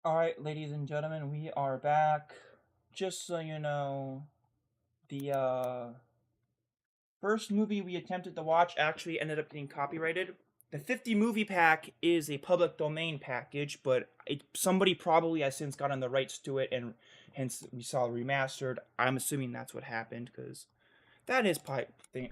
Alright, ladies and gentlemen, we are back. Just so you know, the first movie we attempted to watch actually ended up getting copyrighted. The 50 movie pack is a public domain package, but somebody probably has since gotten the rights to it, and hence we saw remastered. I'm assuming that's what happened, because that is probably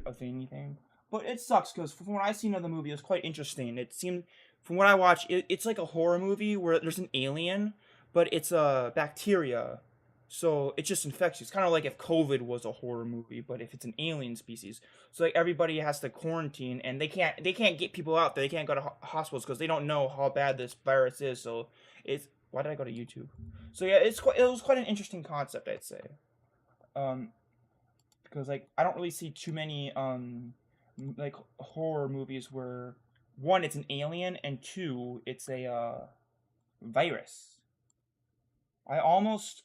a thing. But it sucks, because from what I've seen of the movie, it was quite interesting. It seemed, from what I watched, it's like a horror movie where there's an alien, but it's a bacteria. So it just infects you. It's kind of like if COVID was a horror movie, but if it's an alien species. So like everybody has to quarantine, and they can't get people out there. They can't go to hospitals because they don't know how bad this virus is. So it's why did I go to YouTube? So yeah, it was quite an interesting concept, I'd say. Um, because like I don't really see too many like horror movies where one it's an alien and two it's a virus. I almost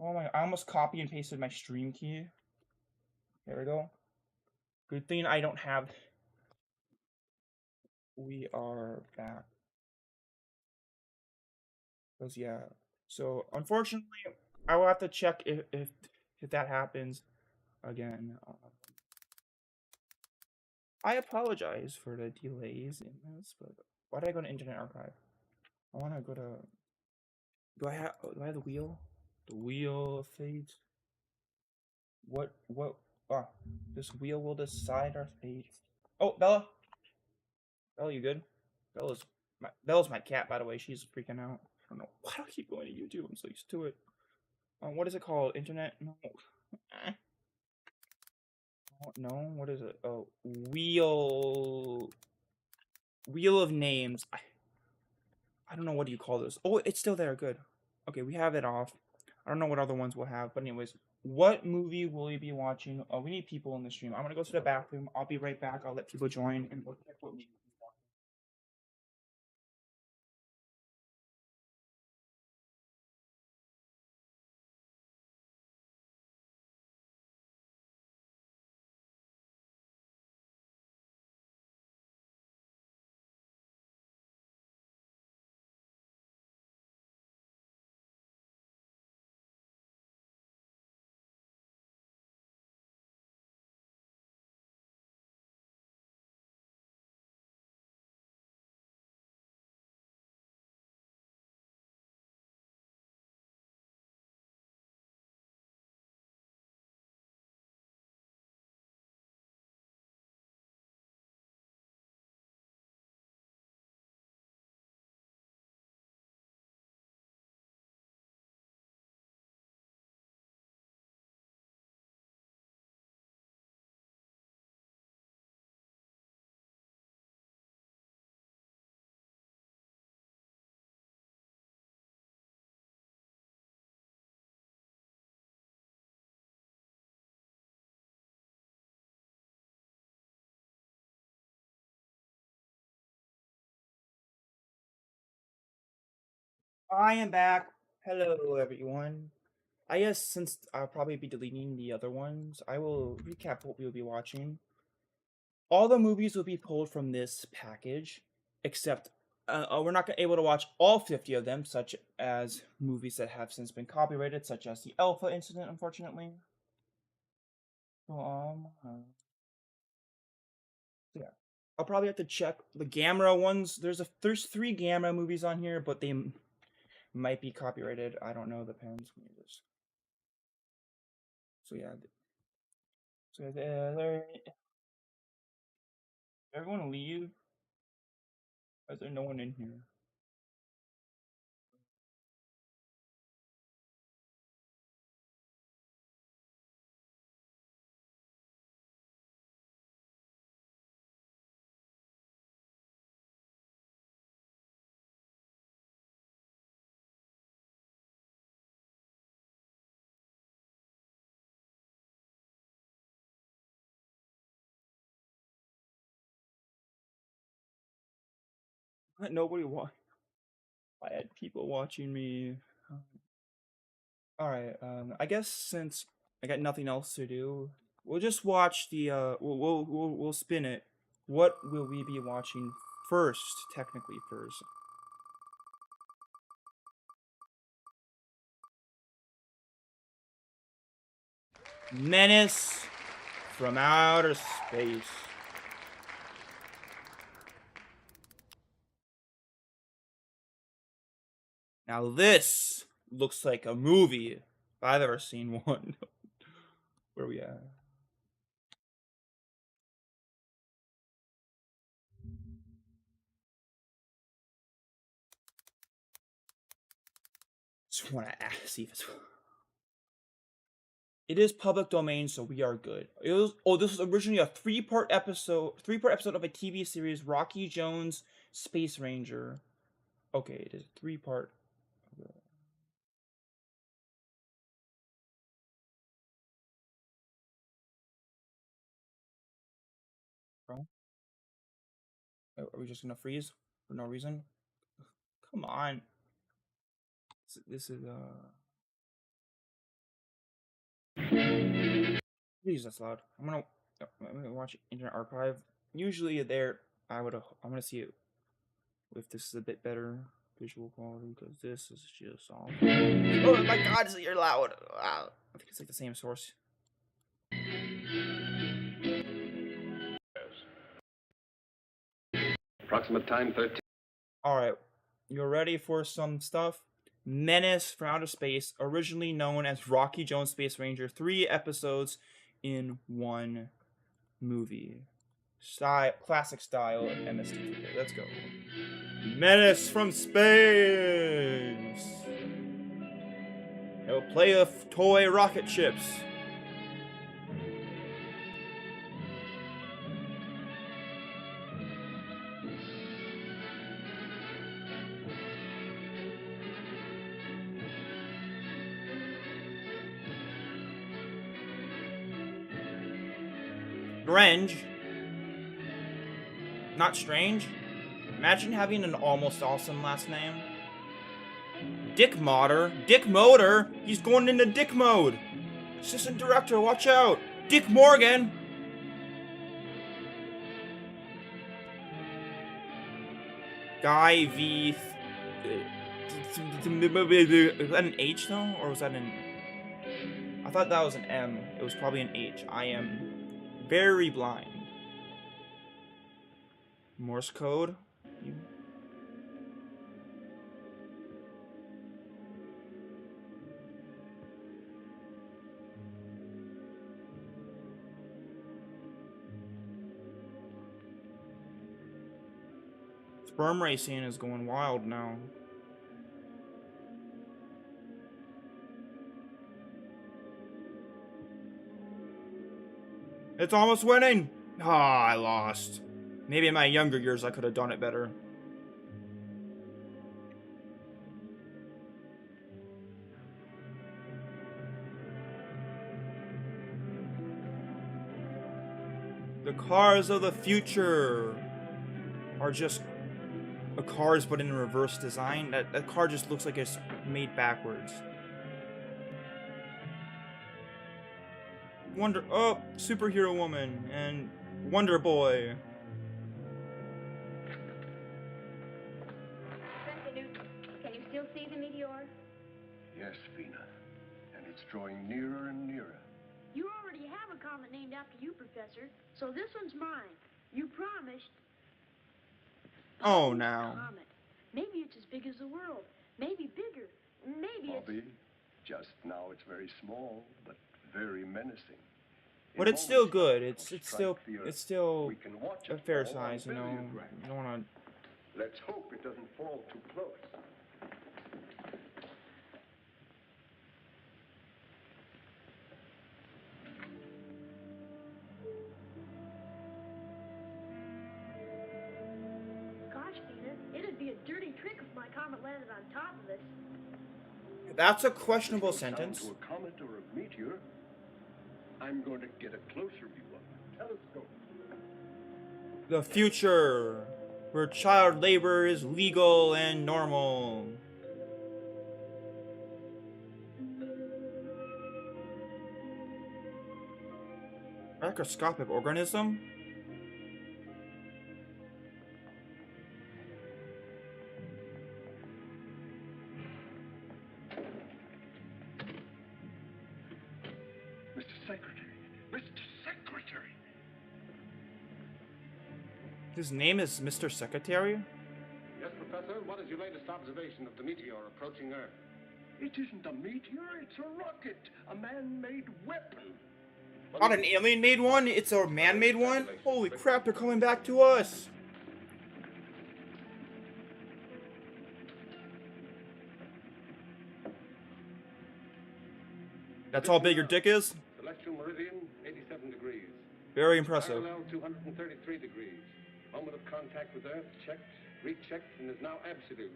I almost copy and pasted my stream key. There we go. Good thing I don't have. We are back. Cause yeah. So unfortunately, I will have to check if that happens again. I apologize for the delays in this, but why did I go to Internet Archive? I want to go to. Do I have the wheel? The wheel of fate. What? Ah, this wheel will decide our fate. Oh, Bella. Bella, you good? Bella's my cat, by the way. She's freaking out. I don't know why do I keep going to YouTube. I'm so used to it. What is it called? Internet? No. Eh. No. What is it? Oh, wheel of names. I don't know what do you call this. Oh, it's still there. Good. Okay, we have it off. I don't know what other ones we'll have, but anyways, what movie will we be watching? Oh, we need people in the stream. I'm gonna go to the bathroom. I'll be right back. I'll let people join and we'll check what movie. I am back. Hello, everyone. I guess since I'll probably be deleting the other ones, I will recap what we'll be watching. All the movies will be pulled from this package, except we're not able to watch all 50 of them, such as movies that have since been copyrighted, such as the Alpha incident, unfortunately. So, yeah. I'll probably have to check the Gamera ones. There's 3 Gamera movies on here, but they might be copyrighted. I don't know. Depends. So yeah. So everyone leave. Is there no one in here? Nobody watch. I had people watching me. All right. I guess since I got nothing else to do, we'll just watch the. We'll spin it. What will we be watching first? Technically first. Menace from outer space. Now this looks like a movie, if I've ever seen one. Where are we at? Just want to see if it's... It is public domain, so we are good. It was... Oh, this was originally a three-part episode of a TV series, Rocky Jones, Space Ranger. Okay, it is a three-part. Are we just gonna freeze for no reason? Come on. This is Please, that's loud. I'm gonna watch Internet Archive. Usually there, I'm gonna see it if this is a bit better visual quality, because this is just all. Oh my God, you're loud. Wow. I think it's like the same source. Approximate time 13. All right, you're ready for some stuff. Menace from Outer Space, originally known as Rocky Jones Space Ranger, 3 episodes in one movie. Classic style MST. Let's go. Menace from space. He'll play with toy rocket ships. Strange. Not strange. Imagine having an almost awesome last name. Dick Motor. Dick Motor? He's going into dick mode. Assistant director, watch out. Dick Morgan. Guy V. Was that an H though? Or was that an... I thought that was an M. It was probably an H. I am very blind. Morse code. Sperm racing is going wild now. It's almost winning! Ah, I lost. Maybe in my younger years I could have done it better. The cars of the future are just cars but in reverse design. That car just looks like it's made backwards. Superhero Woman and Wonder Boy. Can you still see the meteor? Yes, Vina. And it's drawing nearer and nearer. You already have a comet named after you, Professor. So this one's mine. You promised. Oh, now. Comet. Maybe it's as big as the world. Maybe bigger. Maybe Bobby, just now it's very small, but very menacing. But it's still good. It's still a fair size, you know. You don't want to. Let's hope it doesn't fall too close. Gosh, Peter, it'd be a dirty trick if my comet landed on top of us. That's a questionable sentence. To a comet or a meteor, I'm going to get a closer view of the telescope. The future, where child labor is legal and normal. Microscopic organism? Mr. Secretary. Mr. Secretary. His name is Mr. Secretary? Yes, Professor. What is your latest observation of the meteor approaching Earth? It isn't a meteor, it's a rocket. A man-made weapon. Not an alien-made one, it's a man-made one? Holy crap, they're coming back to us! That's how big your dick is? Celestial meridian, 87 degrees. Very impressive. Parallel, 233 degrees. Moment of contact with Earth, checked, rechecked, and is now absolute.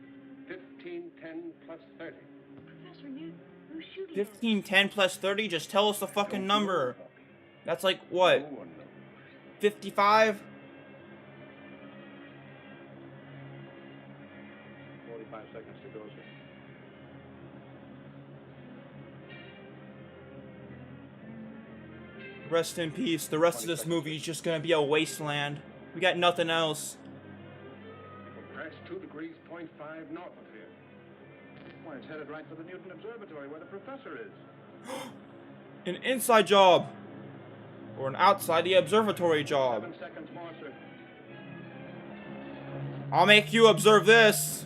1510 plus 30. Professor Newton, who's shooting? 1510 plus 30? Just tell us the fucking number. That's like, what? No one knows. 55? 45 seconds to go, sir. Rest in peace. The rest of this movie is just gonna be a wasteland. We got nothing else. Perhaps 2 degrees, 0.5 north of here. Why, it's headed right for the Newton Observatory where the professor is. An inside job. Or an outside the observatory job. 7 seconds more, sir. I'll make you observe this.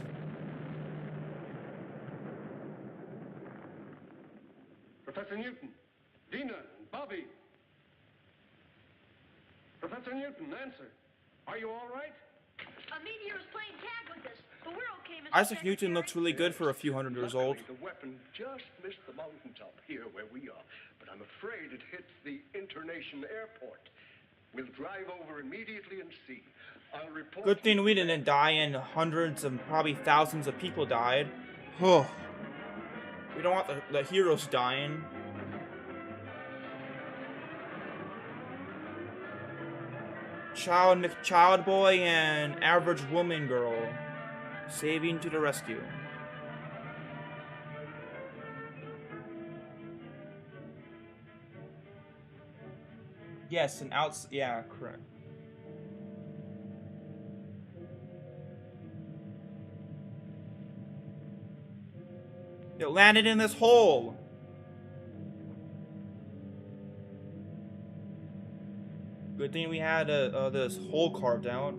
Professor Newton, Dina, and Bobby. Professor Newton, answer. Are you all right? A meteor is playing tag with us, but we're okay, Mr. Isaac Newton looks really good for a few hundred years old. Luckily, the weapon just missed the mountaintop here where we are, but I'm afraid it hit the internation airport. We'll drive over immediately and see. I'll report. Good thing we didn't die and hundreds and probably thousands of people died. Oh. We don't want the heroes dying. Child boy and average woman girl saving to the rescue. Yes, and yeah, correct. It landed in this hole. Good thing we had this hole carved out.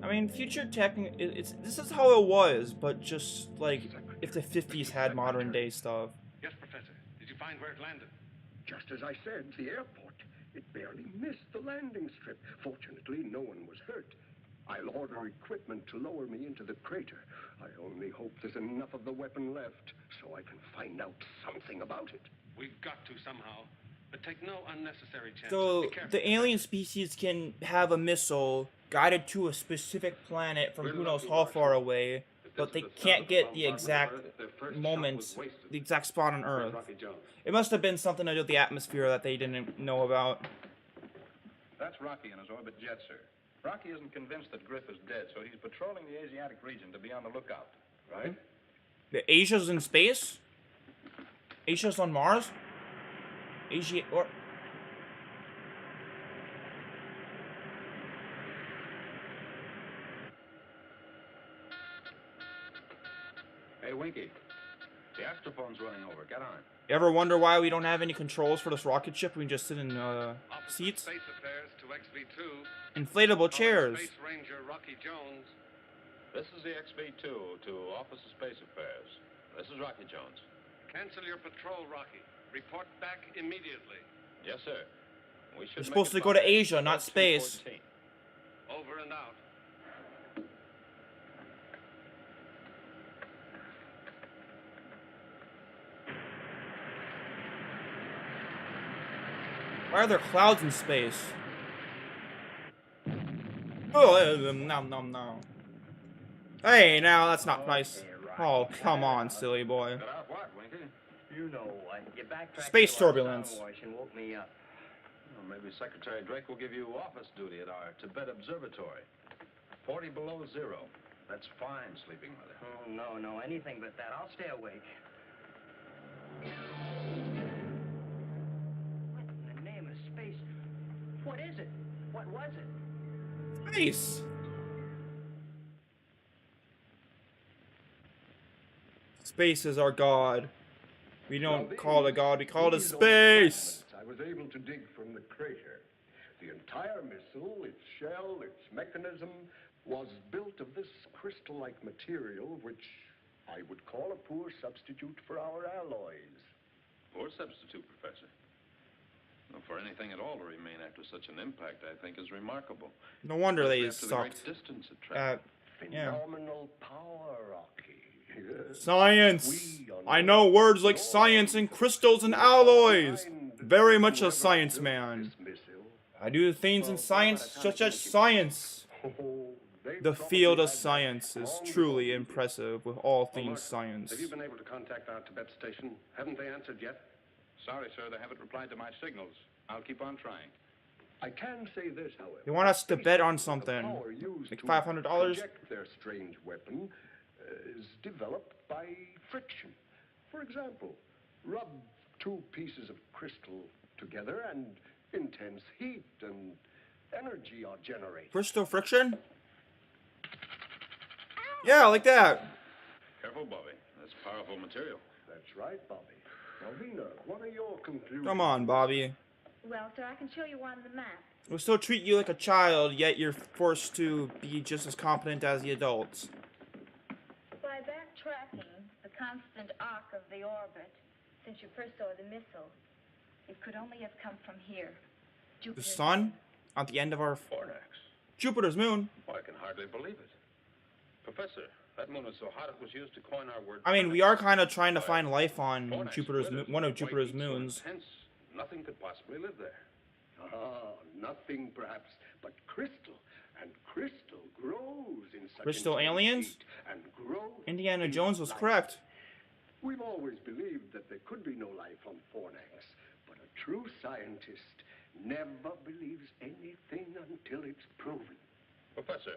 I mean, future tech, this is how it was, but just like if the 50s had modern day stuff. Yes, Professor. Did you find where it landed? Just as I said, the airport. It barely missed the landing strip. Fortunately, no one was hurt. I'll order equipment to lower me into the crater. I only hope there's enough of the weapon left so I can find out something about it. We've got to somehow. But take no unnecessary chances. So Be careful. the alien species can have a missile guided to a specific planet from who knows how far away, but they can't get the exact moments, the exact spot on Earth. It must have been something to do with the atmosphere that they didn't know about. That's Rocky in his orbit jet, sir. Rocky isn't convinced that Griff is dead, so he's patrolling the Asiatic region to be on the lookout. Right? The Asia's in space? Asia's on Mars? Asia or Hey, Winky. The astrophone's running over. Get on. you ever wonder why we don't have any controls for this rocket ship? We can just sit in Office of seats? Space Affairs to XV2. Inflatable chairs. Space Ranger Rocky Jones. This is the XB2 to Office of Space Affairs. This is Rocky Jones. Cancel your patrol, Rocky. Report back immediately. Yes, sir. We should We're make supposed it to go to by Asia, not 14:14. space. Over and out. Why are there clouds in space? Oh, nom nom nom. Hey, now that's not nice. Oh, come on, silly boy. Cut out what, Winky? You know, you backtracked Space to our turbulence. Star Wars and woke me up. Well, maybe Secretary Drake will give you office duty at our Tibet Observatory. 40 below zero. That's fine sleeping weather. Oh, no, anything but that. I'll stay awake. What in the name of space? What is it? What was it? Space. Space is our god. We don't call it a god, we call it a space. I was able to dig from the crater. The entire missile, its shell, its mechanism, was built of this crystal-like material, which I would call a poor substitute for our alloys. Poor substitute, Professor. Well, for anything at all to remain after such an impact, I think, is remarkable. No wonder they Especially after the sucked. great distance it traveled. Yeah. Phenomenal power, Rocky. Science! I know words like science and crystals and alloys! Very much a science man. I do things in science such as science. The field of science is truly impressive with all things science. Have you been able to contact our Tibet station? Haven't they answered yet? Sorry, sir, they haven't replied to my signals. I'll keep on trying. I can say this, however. They want us to bet on something. Like $500? Project their strange weapon is developed by friction. For example, rub two pieces of crystal together and intense heat and energy are generated. Crystal friction? Yeah, like that. Careful, Bobby. That's powerful material. That's right, Bobby. Malvina, what are your conclusions? Come on, Bobby. Well, sir, I can show you on the map. We'll still treat you like a child, yet you're forced to be just as competent as the adults. By backtracking the constant arc of the orbit since you first saw the missile, it could only have come from here. The Jupiter's sun? At the end of our... Fornax. Jupiter's moon. Well, I can hardly believe it. Professor, that moon was so hot it was used to coin our word. I mean, we are kind of trying to find life on Fornax Jupiter's glitters one of with white Jupiter's heat so moons. intense, nothing could possibly live there. Ah, nothing perhaps but crystal. And crystal grows in such Crystal intense aliens? heat and grows Indiana in Jones was light. correct. We've always believed that there could be no life on Fornax, but a true scientist never believes anything until it's proven. Professor,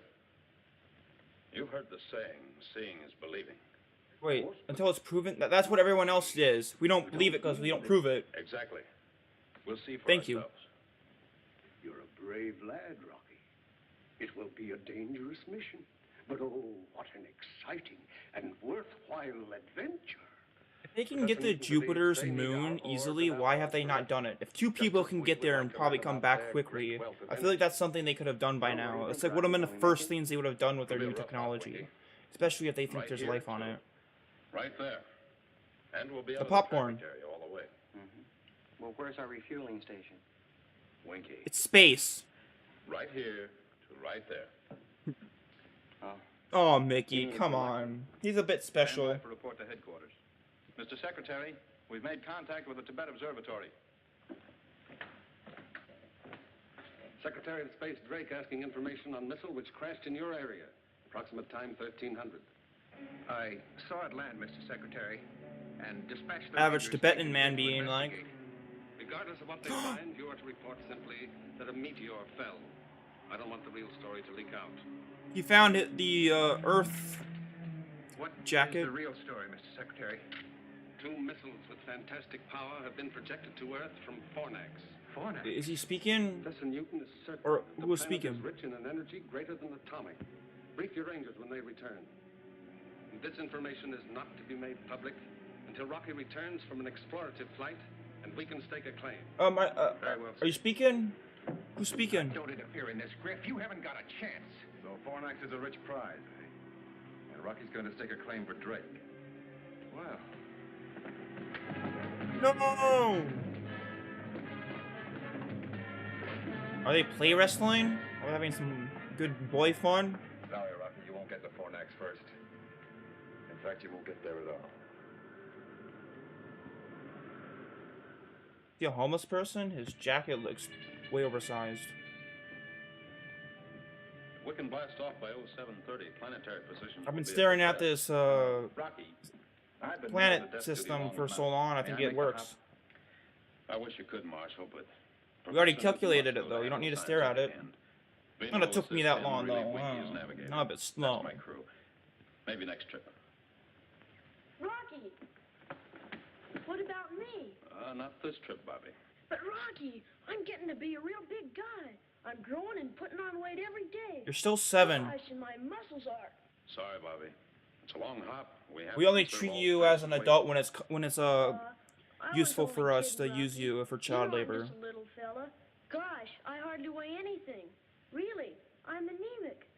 you've heard the saying, seeing is believing. Wait, until it's proven? That's what everyone else is. We don't believe it because we don't prove it. Exactly. We'll see for Thank you. ourselves. You're a brave lad, Rocky. It will be a dangerous mission, but oh, what an exciting and worthwhile adventure. If they can get to Jupiter's moon easily, why have they not done it? If two people can get there and probably come back quickly, I feel like that's something they could have done by now. It's like would have been the first things they would have done with their new technology. Especially if they think there's life on it. Right there. And we'll be The out of popcorn. traffic area all the way. Well, where's our refueling station? Winky. It's space. Right here to right there. Oh, Mickey, come on. He's a bit Stand special. by for report to headquarters. Mr. Secretary, we've made contact with the Tibet Observatory. Secretary of Space Drake asking information on missile which crashed in your area. Approximate time 1300. I saw it land, Mr. Secretary, and dispatched the Average Rangers Tibetan taken man to being like, investigate. Regardless of what they find, you are to report simply that a meteor fell. I don't want the real story to leak out. he found it, the Earth What jacket. is the real story, Mr. Secretary? Two missiles with fantastic power have been projected to Earth from Fornax. Fornax? Is he speaking? Professor Newton is certain Or that who was the planet speaking? is rich in an energy greater than atomic. Brief your rangers when they return. And this information is not to be made public until Rocky returns from an explorative flight and we can stake a claim. Very well, Are you speaking? Who's speaking? Don't interfere in this, Griff. You haven't got a chance. So Fornax is a rich prize, eh? And Rocky's going to stake a claim for Drake. Well, No! Are they play wrestling? Are we having some good boy fun? sorry, Rocky, you won't get to Fornax first. In fact, you won't get there at all. See a homeless person? His jacket looks way oversized. We can blast off by 0730. Planetary position. I've been staring at this Rocky, I've been planet moving to desk duty system long for enough. so long, I May think make it the works. hop? I wish you could, Marshal, but... We already Professor calculated must it, know though. the You don't need to handle stare signs at at it. the end. It's not took me that Vino's long, really though. wiki as navigator. Not a bit slow. That's my crew. Maybe next trip. Rocky! What about me? Not this trip, Bobby. But Rocky, I'm getting to be a real big guy. I'm growing and putting on weight every day. You're still 7. Gosh, and my muscles are. Sorry, Bobby. It's a long hop. We only treat you as an adult when it's I was useful only for us kidding, to use Rocky. you for child You know I'm labor. just a little fella. Gosh, I hardly weigh anything. Really, I'm anemic.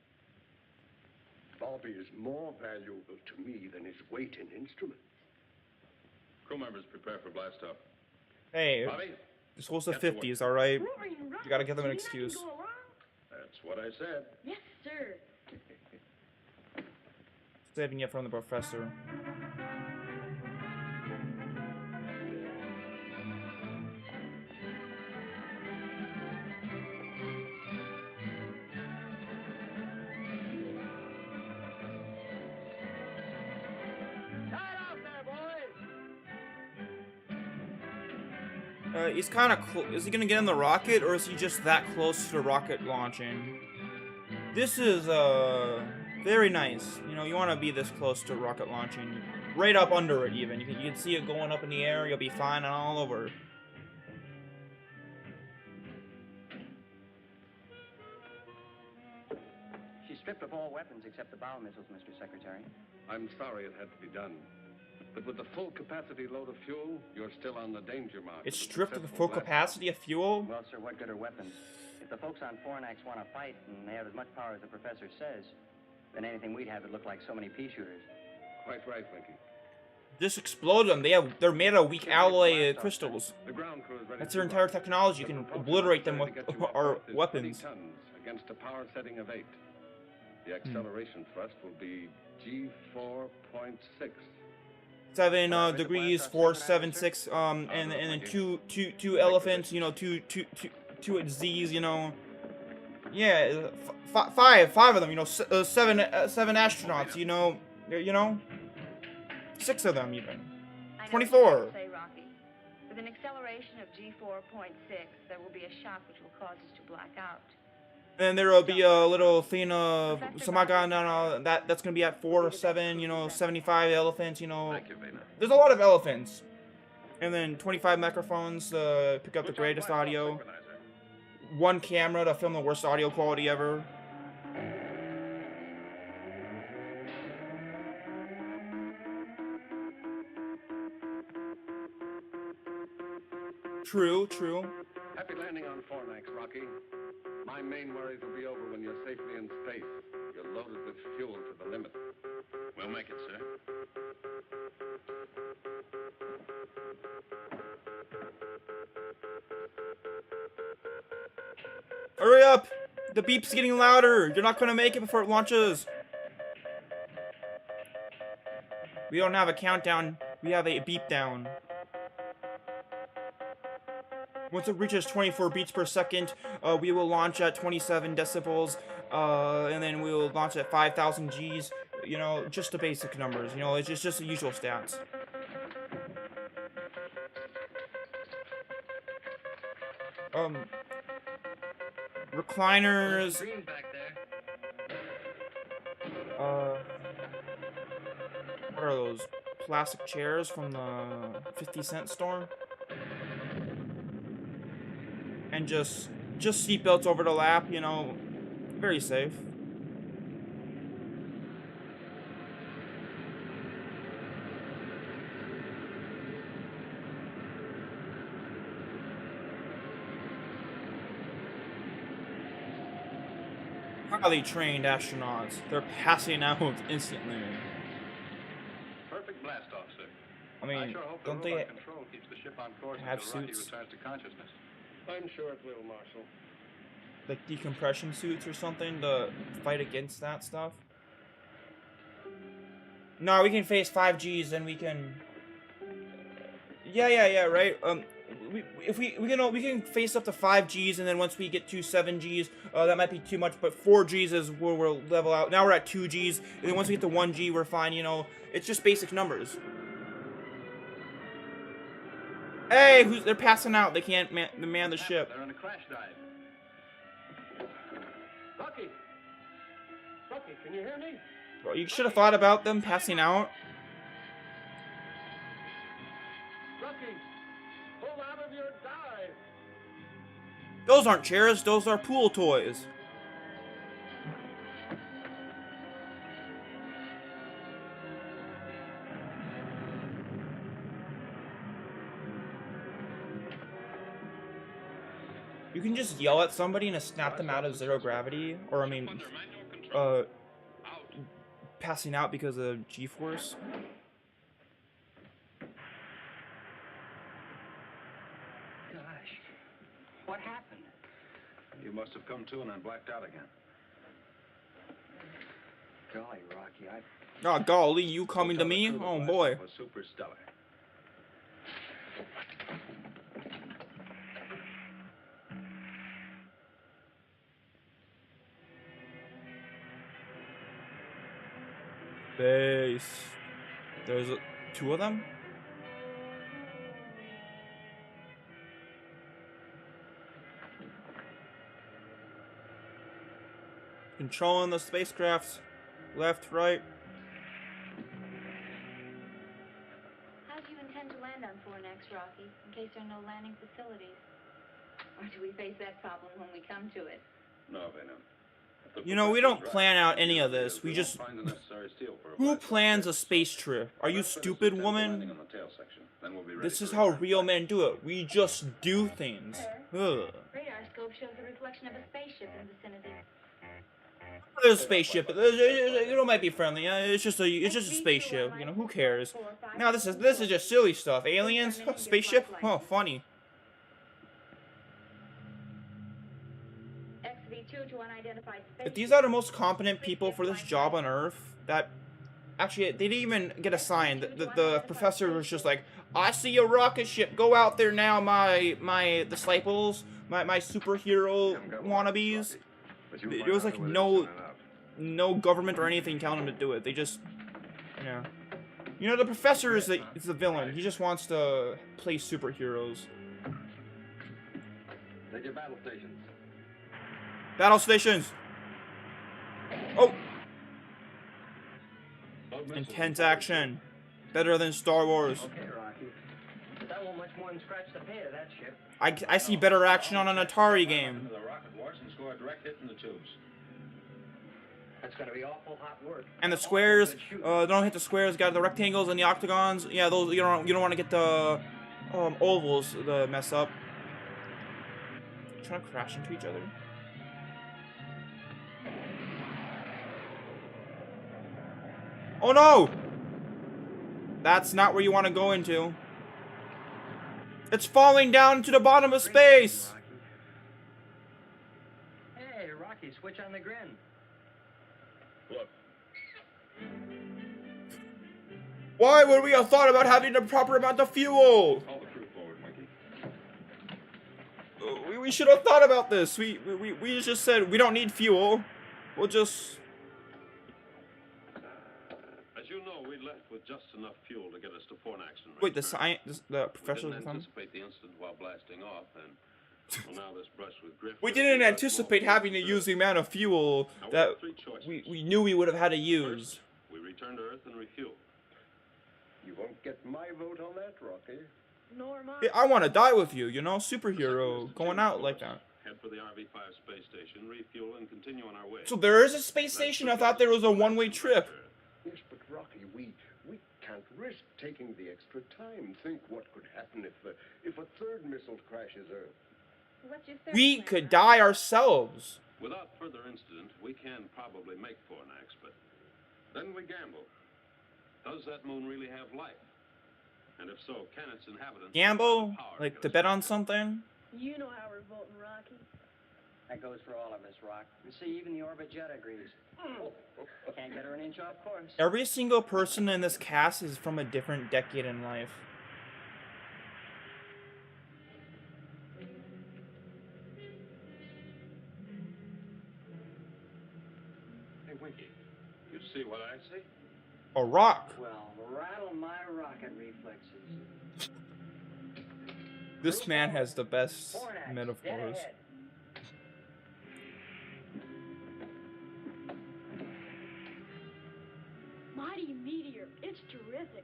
Bobby is more valuable to me than his weight in instruments. Crew members prepare for blast off. Hey, Bobby, this was the Get to work. 50s, alright? Rory and Rocky, You gotta give them an you think I can excuse. go along? that's what I said. Yes, sir. Saving it from the professor. He's kind of is he gonna get in the rocket, or is he just that close to the rocket launching? This is very nice. You know, you want to be this close to rocket launching, right up under it even. You can see it going up in the air. You'll be fine and all over. She stripped of all weapons except the bow missiles, Mr. Secretary. I'm sorry it had to be done. But with the full capacity load of fuel, you're still on the danger mark. It's stripped of the full capacity of fuel. Well, sir, what good are weapons? If the folks on Fornax want to fight and they have as much power as the professor says, then anything we'd have would look like so many pea shooters. Quite right, Winky. Just explode them. They're made of weak alloy crystals. The ground crew is ready. That's their entire technology. You can obliterate them with our weapons. Tons against a power setting of 8. The acceleration thrust will be G4.6. 7 degrees 476 and then two elephants, you know, two Z's, you know. Yeah, five of them, you know, seven astronauts, you know, 6 of them even. 24. I know what you say, Rocky. With an acceleration of G4.6, there will be a shock which will cause us to black out. And there will be a little thing of that's gonna be at 4 or 7, you know, 75 elephants, you know. Thank you, Vina. There's a lot of elephants. And then 25 microphones to pick up the greatest audio. 1 camera to film the worst audio quality ever. True. Happy landing on Fornax, Rocky. My main worries will be over when you're safely in space. You're loaded with fuel to the limit. We'll make it, sir. Hurry up! The beep's getting louder! You're not gonna make it before it launches! We don't have a countdown, we have a beep down. Once it reaches 24 beats per second, we will launch at 27 decibels, and then we'll launch at 5,000 Gs. You know, just the basic numbers. You know, it's just the usual stats. Recliners. What are those? Plastic chairs from the 50-cent store? And just seatbelts over the lap, you know, very safe. Highly trained astronauts. They're passing out instantly. Perfect blast off, sir. I mean, sure hope don't the they robot control keeps the ship on course have until Rocky suits? returns to consciousness. I'm sure it will, Marshal. like decompression suits or something to fight against that stuff? No, we can face 5Gs and we can. Yeah, right. We can face up to 5Gs, and then once we get to 7Gs, that might be too much. But 4Gs is where we'll level out. Now we're at 2Gs, and then once we get to 1G, we're fine. You know, it's just basic numbers. Hey, they're passing out. They can't man the ship. They're in a crash dive. Rocky, can you hear me? Well, you should have thought about them passing out. Rocky, pull out of your dive. Those aren't chairs, those are pool toys. You can just yell at somebody and snap them out of zero gravity, or I mean, passing out because of G-force. Gosh, what happened? You must have come to and then blacked out again. Golly, Rocky, Oh, golly, you coming to me? Oh, boy. Was super stellar. Base. There's two of them? Controlling the spacecraft. Left, right. How do you intend to land on Fornax, Rocky, in case there are no landing facilities? Or do we face that problem when we come to it? No, Venom. You know, we don't plan out any of this. We just... Who plans a space trip? Are you stupid, woman? This is how real men do it. We just do things. Ugh. Radar scope shows the reflection of a spaceship in the vicinity. There's a spaceship. It might be friendly. It's just a spaceship. You know, who cares? No, this is just silly stuff. Aliens? Huh, spaceship? Oh, funny. If these are the most competent people for this job on Earth, that actually they didn't even get assigned. The professor was just like, "I see a rocket ship. Go out there now, my disciples, my superhero wannabes." There was like no government or anything telling him to do it. They just, you know, the professor is the villain. He just wants to play superheroes. Take your battle stations. Battle stations. Oh. Intense action. Better than Star Wars. Okay, Rocky. But that won't much more than scratch the pay of that ship. I see better action on an Atari game. The rocket launch and score a direct hit in the tubes. That's gonna be awful hot work. And the squares, don't hit the squares. Got the rectangles and the octagons. Yeah, those you don't want to get the ovals to mess up. Trying to crash into each other. Oh no! That's not where you want to go into. It's falling down to the bottom of space! Hey, Rocky, switch on the grin. Look. Why would we have thought about having the proper amount of fuel? Call the crew forward, Mikey. We should have thought about this. We just said we don't need fuel. We'll just... As you know, we left with just enough fuel to get us to Fornax and Wait, the professor we didn't anticipate the incident while blasting off, and well, now this brush with Griff. We didn't anticipate having to use the amount of fuel that we knew we would have had to use. First, we return to Earth and refuel. You won't get my vote on that, Rocky. Nor mine. Yeah, I want to die with you, you know, superhero going out like that. Head for the RV-5 space station, refuel, and continue on our way. So there is a space station? I thought there was a one-way trip. Yes, but Rocky, we can't risk taking the extra time. Think what could happen if a third missile crashes Earth. What's your third We plan, could Rocky? die ourselves. Without further incident, we can probably make Fornax, but then we gamble. Does that moon really have life? And if so, can its inhabitants... Gamble? Like to bet on something? You know how we're voting, Rocky. That goes for all of us, Rock. You see, even the orbit jet agrees. Can't get her an inch off course. Every single person in this cast is from a different decade in life. Hey, Winky, you see what I see? A rock. Well, rattle my rocket reflexes. This man has the best Fornax, dead metaphors. ahead. Mighty meteor. It's terrific.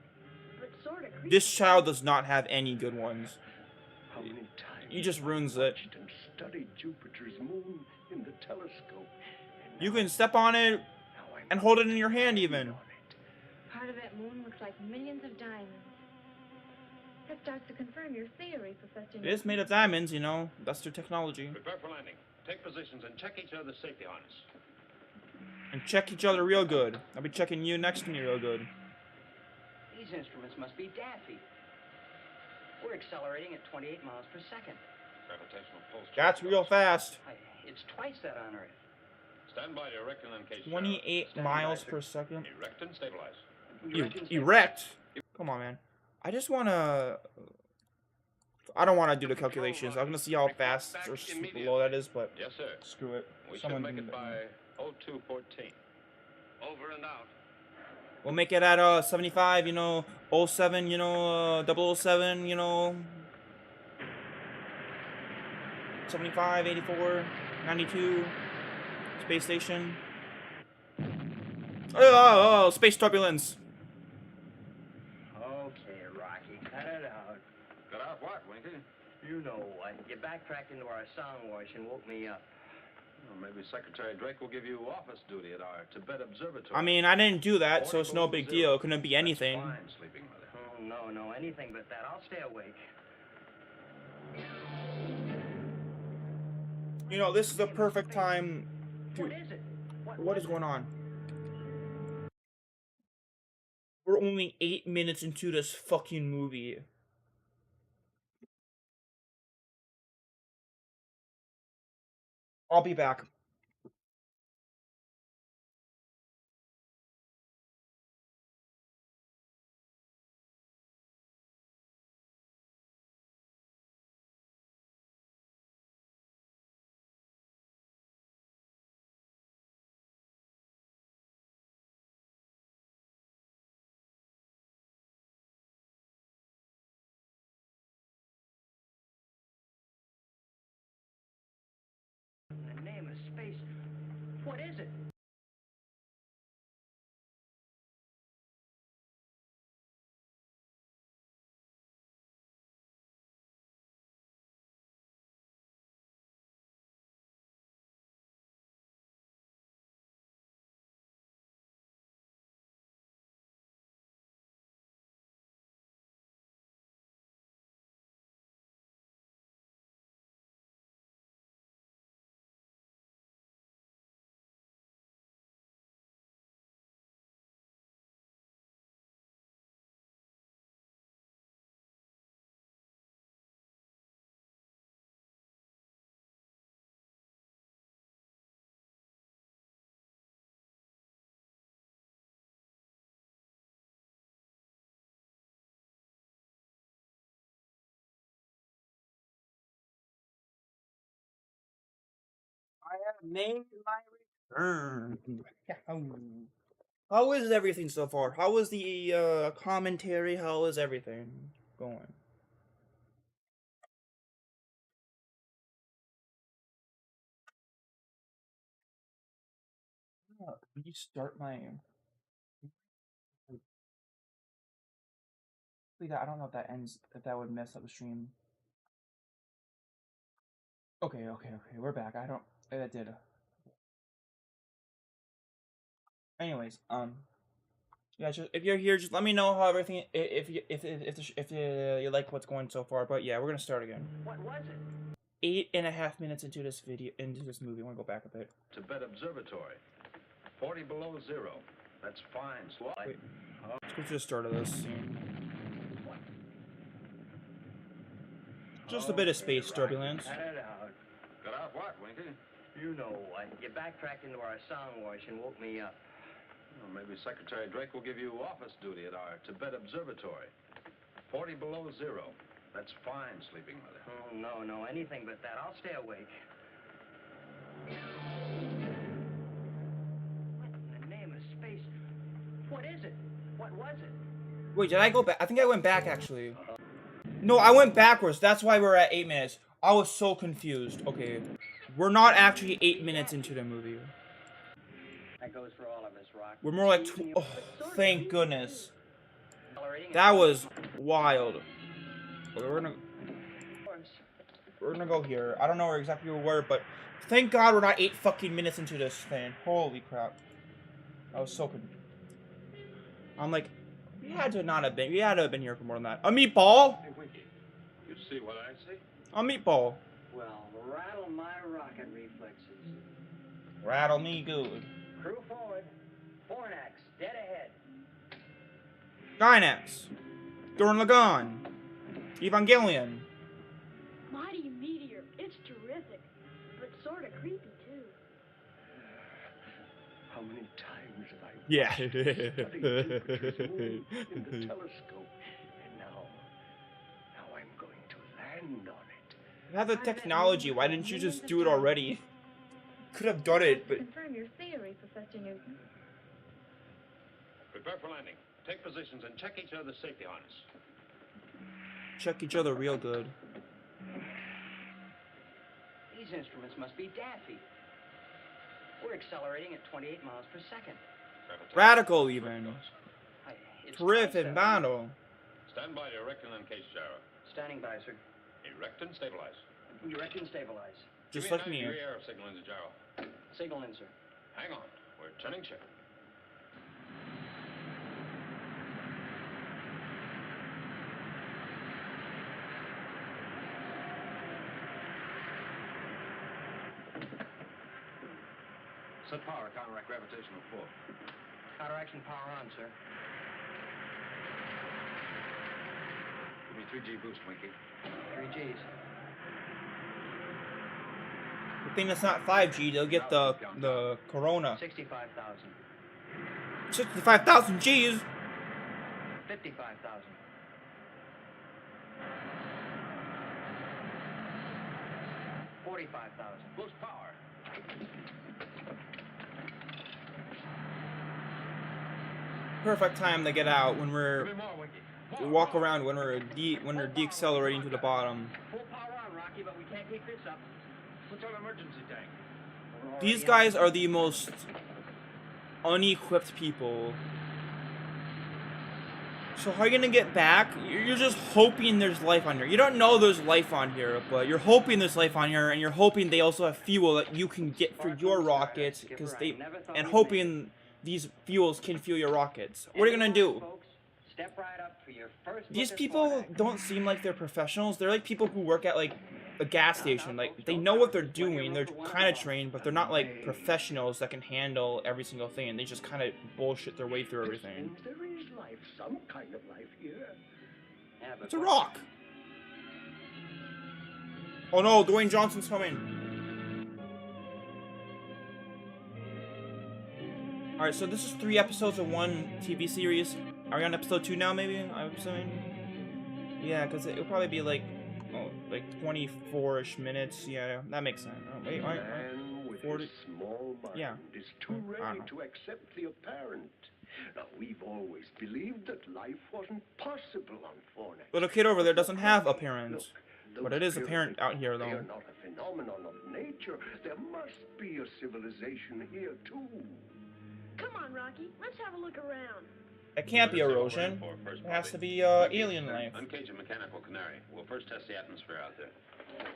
But sort of creepy. This child does not have any good ones. How he just ruins it. And studied Jupiter's moon in the telescope. You can step on it and hold it in your hand even. Part of that moon looks like millions of diamonds. That starts to confirm your theory, Professor. It is made of diamonds, you know. That's their technology. Prepare for landing. Take positions and check each other's safety harness. And check each other real good. I'll be checking you next to me real good. These instruments must be daffy. We're accelerating at 28 miles per second. Gravitational pulse. That's real fast. It's twice that on Earth. Stand by to erect and uncase. 28 miles per second. Erect and stabilize. Erect? Come on, man. I just wanna... I don't want to do the calculations. I'm gonna see how fast or low that is, but yes, sir. Screw it. We should make it by 0214. Over and out. We'll make it at 75, you know, 07, you know, 007, you know, 75, 84, 92, space station. Oh, space turbulence. Okay, Rocky, cut it out. Cut out what, Winky? You know what? You backtracked into our sound wash and woke me up. Well, maybe Secretary Drake will give you office duty at our Tibet Observatory. I mean, I didn't do that, so it's no big deal. It couldn't be anything. Fine, sleeping mother. Oh, no, anything but that. I'll stay awake. You know, this is the perfect time to... What is it? What is going on? We're only 8 minutes into this fucking movie. I'll be back. In the name of space, what is it? I have made my return. How is everything so far? How is the commentary? How is everything going? Restart my... I don't know if that ends, if that would mess up the stream. Okay, we're back. I don't... That did. Anyways, yeah, just, if you're here, just let me know how everything, if you like what's going so far. But yeah, we're gonna start again. What was it? 8.5 minutes into this video, into this movie. I want to go back a bit. Tibet Observatory. 40 below zero. That's fine. Wait, let's go to the start of this scene. Just a bit of space turbulence. Cut it out. Cut out what, Winky? You know what? You backtracked into our sound wash and woke me up. Well, maybe Secretary Drake will give you office duty at our Tibet Observatory. 40 below zero. That's fine, sleeping mother. Oh, no, anything but that. I'll stay awake. What in the name of space? What is it? What was it? Wait, did I go back? I think I went back, actually. No, I went backwards. That's why we're at 8 minutes. I was so confused. Okay. We're not actually 8 minutes into the movie. That goes for all of us, Rock. We're more like... Oh, thank goodness. That was wild. Okay, we're gonna... we're gonna go here. I don't know where exactly we were, but thank God we're not 8 fucking minutes into this thing. Holy crap. I was so confused. I'm like, we had to have been here for more than that. A meatball? Hey, Winky, you see what I see? A meatball. Well, rattle my rocket reflexes. Rattle me good. Crew forward. Fornax, dead ahead. Gynax. Gurren Lagann. Evangelion. Mighty meteor. It's terrific, but sort of creepy too. How many times have I Yeah. studied Jupiter's moon in the telescope, and now I'm going to land on it. You have the technology. Why didn't you just do it already? Could have done it, but Confirm your theory, Professor Newton. Prepare for landing. Take positions and check each other's safety harness. check each other real good. These instruments must be daffy. We're accelerating at 28 miles per second. Radical even. It's Terrific twice that. battle. Stand by to erect and uncase gyro. Standing by, sir. Erect and stabilize. Erect and stabilize. Just Give like me me. a 90-degree arrow signal into gyro. Signal in, sir. Hang on. We're turning ship. Set power, counteract gravitational pull. Counteraction power on, sir. Give me 3G boost, Winky. 3 Gs. The thing that's not 5G, they'll get the Corona. 65,000. 65,000 G's. 55,000. 45,000. Boost power. Perfect time to get out when Give we're me more, Winky. we walk around when we're deaccelerating to the bottom. Full power on, Rocky, but we can't keep this up. What's our emergency tank? We're These already guys on. are the most unequipped people. So how are you gonna get back? You're just hoping there's life on here. You don't know there's life on here, but you're hoping there's life on here, and you're hoping they also have fuel that you can get for your rockets, because and hoping these fuels can fuel your rockets. What are you gonna do? Folks, step right up for your first These look at people Fornax. don't seem like they're professionals. They're like people who work at like a gas station. Like they know what they're doing. They're kind of trained, but they're not like professionals that can handle every single thing. And they just kind of bullshit their way through everything. And there is life, some kind of life here. Yeah, but It's a rock. Oh no, Dwayne Johnson's coming. Alright, so this is 3 episodes of one TV series. Are we on episode 2 now, maybe? I'm assuming. Yeah, because it'll probably be like, oh, like 24-ish minutes. Yeah, that makes sense. Oh, wait, wait. Man with 40 his small mind Yeah. is too I ready don't to accept the apparent. Now, we've always believed that life wasn't possible on Fornax. Little kid over there doesn't have appearance. Look, But those it is apparent pyramids, out here, They though. are not a phenomenon of nature. There must be a civilization here, too. Come on, Rocky. Let's have a look around. It can't be Where's the erosion. overhead for first It has body? to be Winky, alien life. Uncage a mechanical canary. We'll first test the atmosphere out there.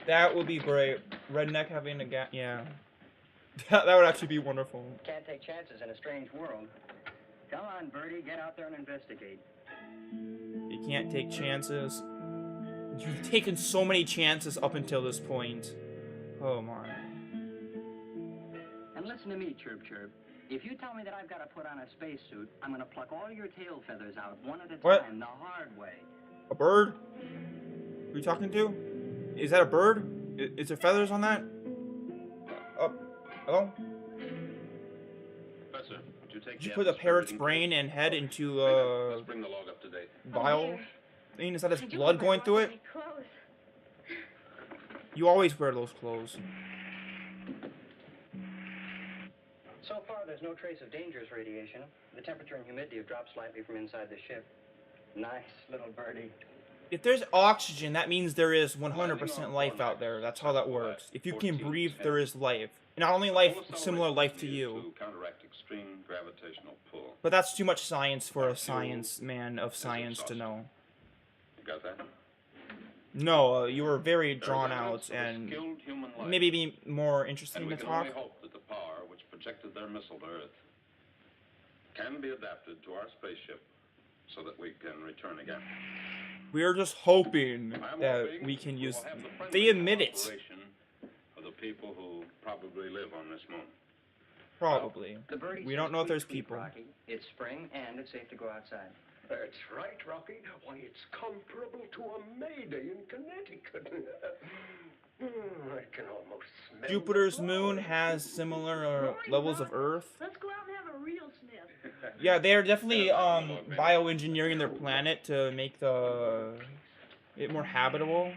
That would be great. Redneck having a gas. Yeah. That would actually be wonderful. can't take chances in a strange world. Come on, Birdie, get out there and investigate. You can't take chances. You've taken so many chances up until this point. Oh my. And listen to me, Chirp Chirp. If you tell me that I've got to put on a spacesuit, I'm going to pluck all your tail feathers out one at a What? time, the hard way. A bird? Who are you talking to? Is that a bird? Is there feathers on that? Hello? Professor, would you take Did you the put a atmosphere parrot's reading, brain please? and head into Let's bring the log up to date. vial thing? Is that his I do blood hope I going brought through it? any clothes. You always wear those clothes. So far, there's no trace of dangerous radiation. The temperature and humidity have dropped slightly from inside the ship. Nice little birdie. If there's oxygen, that means there is 100% life out there. That's how that works. If you can breathe, there is life. Not only life, similar life to you. To counteract extreme gravitational pull. But that's too much science for a science man of science to know. You got that? No, you were very There is drawn evidence out of a and skilled human life, maybe be more interesting and we to can talk. only hope that the power which projected their missile to Earth can be adapted to our spaceship so that we can return again. We're just hoping I'm that hoping we can we use. will have the They friendly admit it. cooperation of the people who probably live on this moon. Probably. The birdie We says don't know if tweet, there's tweet, people. Rocky. It's spring, and it's safe to go outside. That's right, Rocky. Why, it's comparable to a May Day in Connecticut. I can almost smell Jupiter's the moon flowers. has similar Rory, levels of Rocky, Earth. Let's go out and have a real sniff. Yeah, they are definitely bioengineering their planet to make it more habitable.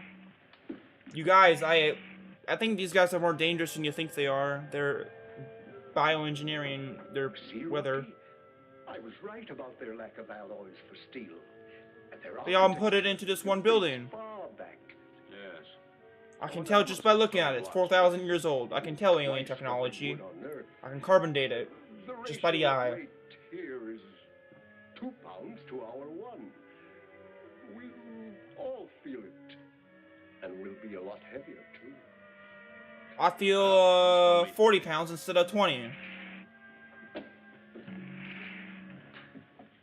You guys, I think these guys are more dangerous than you think they are. They're bioengineering their See, weather. Rocky? I was right about their lack of alloys for steel. And their They all put it into this one building. far back. Yes. I can tell just by looking at it. It's 4,000 years old. I can tell alien Twice technology. what they would on Earth. I can carbon date it. The Just by the ratio of eye. weight here is 2 pounds to our 1. We'll all feel it. And we'll be a lot heavier, too. I feel 40 pounds instead of 20.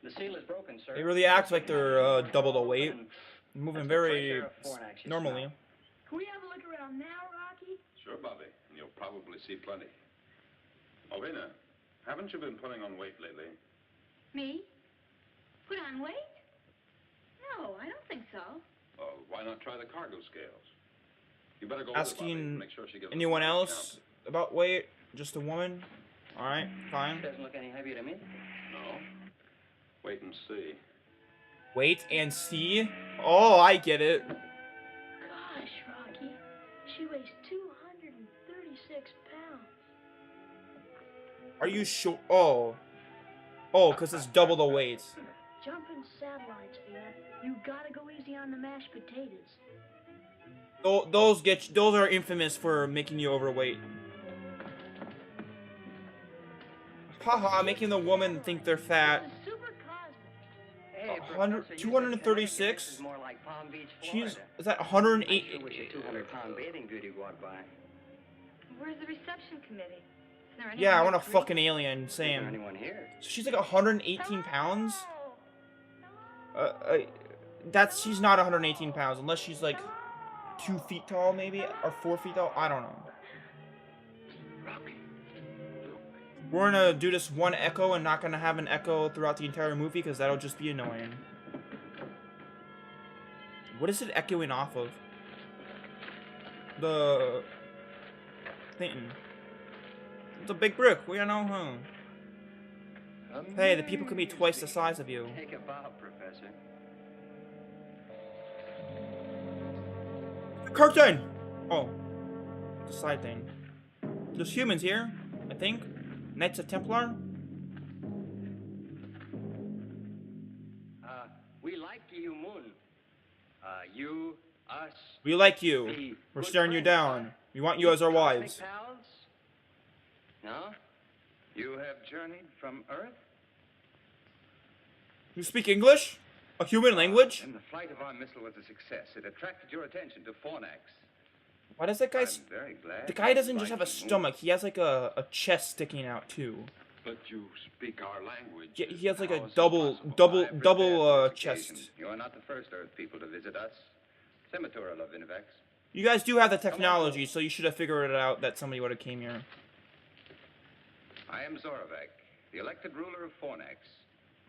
The seal is broken, sir. They really act like they're double the weight. And Moving that's very the pressure of Fornax, you normally. smell. Can we have a look around now, Rocky? Sure, Bobby. And you'll probably see plenty. Oh, Rena, haven't you been putting on weight lately? Me? Put on weight? No, I don't think so. Well, why not try the cargo scales? You better go with her, Bobby, Asking and make sure she gets anyone a else about weight? Just a woman? Alright, fine. Doesn't look any heavier to me. No. Wait and see. Wait and see? Oh, I get it. Gosh, Rocky. She weighs 236 pounds. Are you sure? Oh. Oh, because it's double the weight. Jumping satellites, man. You gotta go easy on the mashed potatoes. Those are infamous for making you overweight. Haha, making the woman think they're fat. This is super cosmic. Hey, 100 Professor, you said 236? Connecticut is more like Palm Beach, She's Florida. is that I 108? sure wish a 200-pound bathing beauty walked by. Where's the reception committee? Is there anyone Yeah, I here want to a greet? fucking alien. Is there Same. anyone here? So she's like 118 pounds. She's not 118 pounds unless she's like 2 feet tall, maybe, or 4 feet tall. I don't know. Rocky, We're gonna do this one echo and not gonna have an echo throughout the entire movie because that'll just be annoying. What is it echoing off of? The thing. It's a big brick. We don't know who. Hey, the people could be twice the size of you. Take a bow, Professor. Curtain! Oh. The side thing. There's humans here, I think. Knights of Templar? We like you, Moon. You, us, We like you. the We're good staring you friends, down. huh? We want you as our Cosmic wives. pals? No? You have journeyed from Earth? You speak English? A human language? And the flight of our missile was a success. It attracted your attention to Fornax. Why does that guy... I'm very glad. The guy doesn't just you have a like you. stomach. He has like a chest sticking out too. But you speak our language. Yeah, he has like How a is it double possible? chest. You are not the first Earth people to visit us. Sematura Lovinovax. You guys do have the technology, so you should have figured it out that somebody would have came here. I am Zorovak, the elected ruler of Fornax.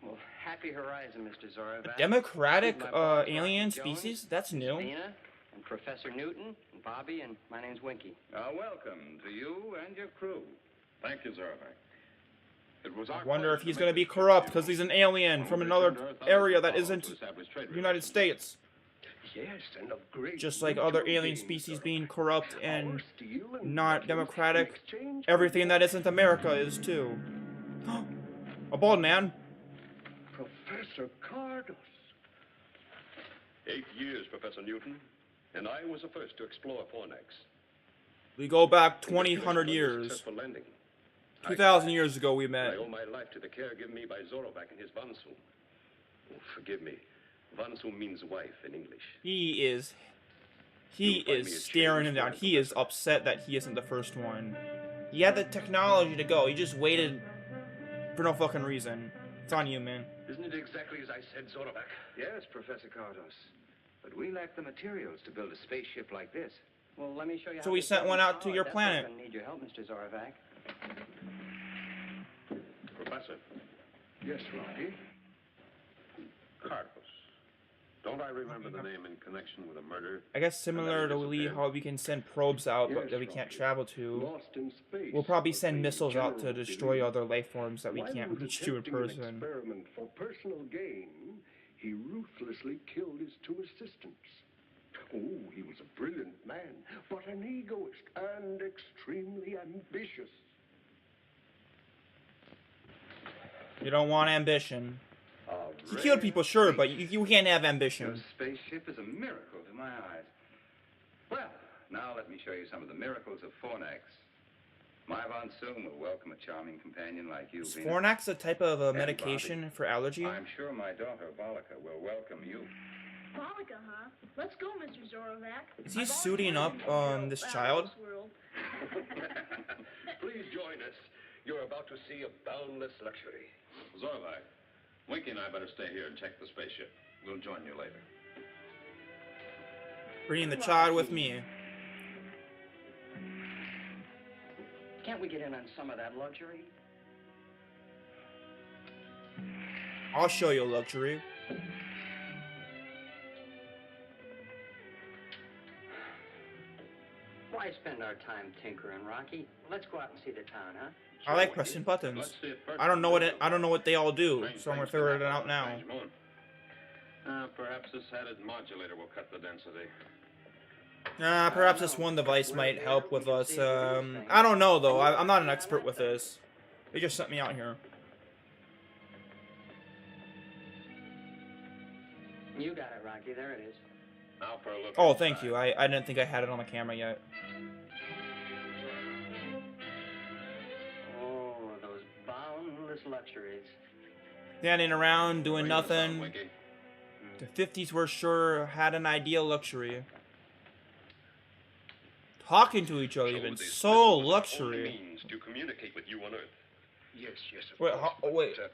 Well, happy horizon, Mr. Zorovak. Democratic My boss, alien Rocky Jones, species? That's Miss new. Dina, and Professor Newton, and Bobby, and my name's Winky. Welcome to you and your crew. Thank you, Zorovak. It was I our wonder if pleasure he's to gonna make be this trip corrupt to because you. he's an alien When from we another returned to Earth, others area would that follow isn't to establish trade the United relations. States. yes, and of great Just like other mutual alien gain, species sir. being corrupt Our and steel and not metals in democratic. exchange Everything for that isn't America is too. A bald man. Professor Cardos. 8 years, Professor Newton, and I was the first to explore Fornax. We go back Congratulations 2,000 on your years. successful landing. 2,000 years ago we I met. owe my life to the care given me by Zorovak and his Vansu. Oh, forgive me. Vansu means wife in English. He is He You'll find me is a staring change him down. for He is upset that he isn't the first one. He had the technology to go. He just waited for no fucking reason. It's on you, man. Isn't it exactly as I said, Zorovac? Yes, Professor Cardos. But we lack the materials to build a spaceship like this. Well, let me show you So how we this sent thing one is out to powered. your That's planet. what's gonna need your help, Mr. Zorovac. Professor, Yes, Rocky? Cardos. Don't I remember the name in connection with a murder? I guess similar to Lee, how we can send probes out, but Yes, that we can't Rocky. travel to. Lost in space. We'll probably but send the missiles out to general destroy belief. other life forms that we While can't he was reach to in attempting an person. experiment for personal gain, he ruthlessly killed his two assistants. Oh, he was a brilliant man, but an egoist and extremely ambitious. You don't want ambition. A He killed rare people, sure, space- but you can't have Your ambition. spaceship is a miracle to my eyes. Well, now let me show you some of the miracles of Fornax. My Von Soon will welcome a charming companion like you, Is Venus. Fornax a type of And medication Bobby. for allergy? I'm sure my daughter, Volika, will welcome you. Polika, huh? Let's go, Mr. Zorovac. Is he I've always suiting wanted up to know this about child? this world. Please join us. You're about to see a boundless luxury. Zorovac, Winky and I better stay here and check the spaceship. We'll join you later. Bringing the child with me. Can't we get in on some of that luxury? I'll show you luxury. Why spend our time tinkering, Rocky? Let's go out and see the town, huh? I like pressing buttons. Let's see it first. I don't know what they all do, Strange so I'm gonna things figure can it happen out on a now. strange moon. Perhaps this added modulator will cut the density. Perhaps this one device might help with us. I don't know though. I'm not an expert with this. They just sent me out here. You got it, Rocky. There it is. Now for a look. Oh, thank inside. you. I didn't think I had it on the camera yet. Oh, those boundless luxuries. Standing around doing Bring us on, nothing. Winky. The 50s were sure had an ideal luxury. Talking to each other Show even this so missile was the only luxury. means to communicate with you on Earth. Yes, yes, of Wait, course. wait. But,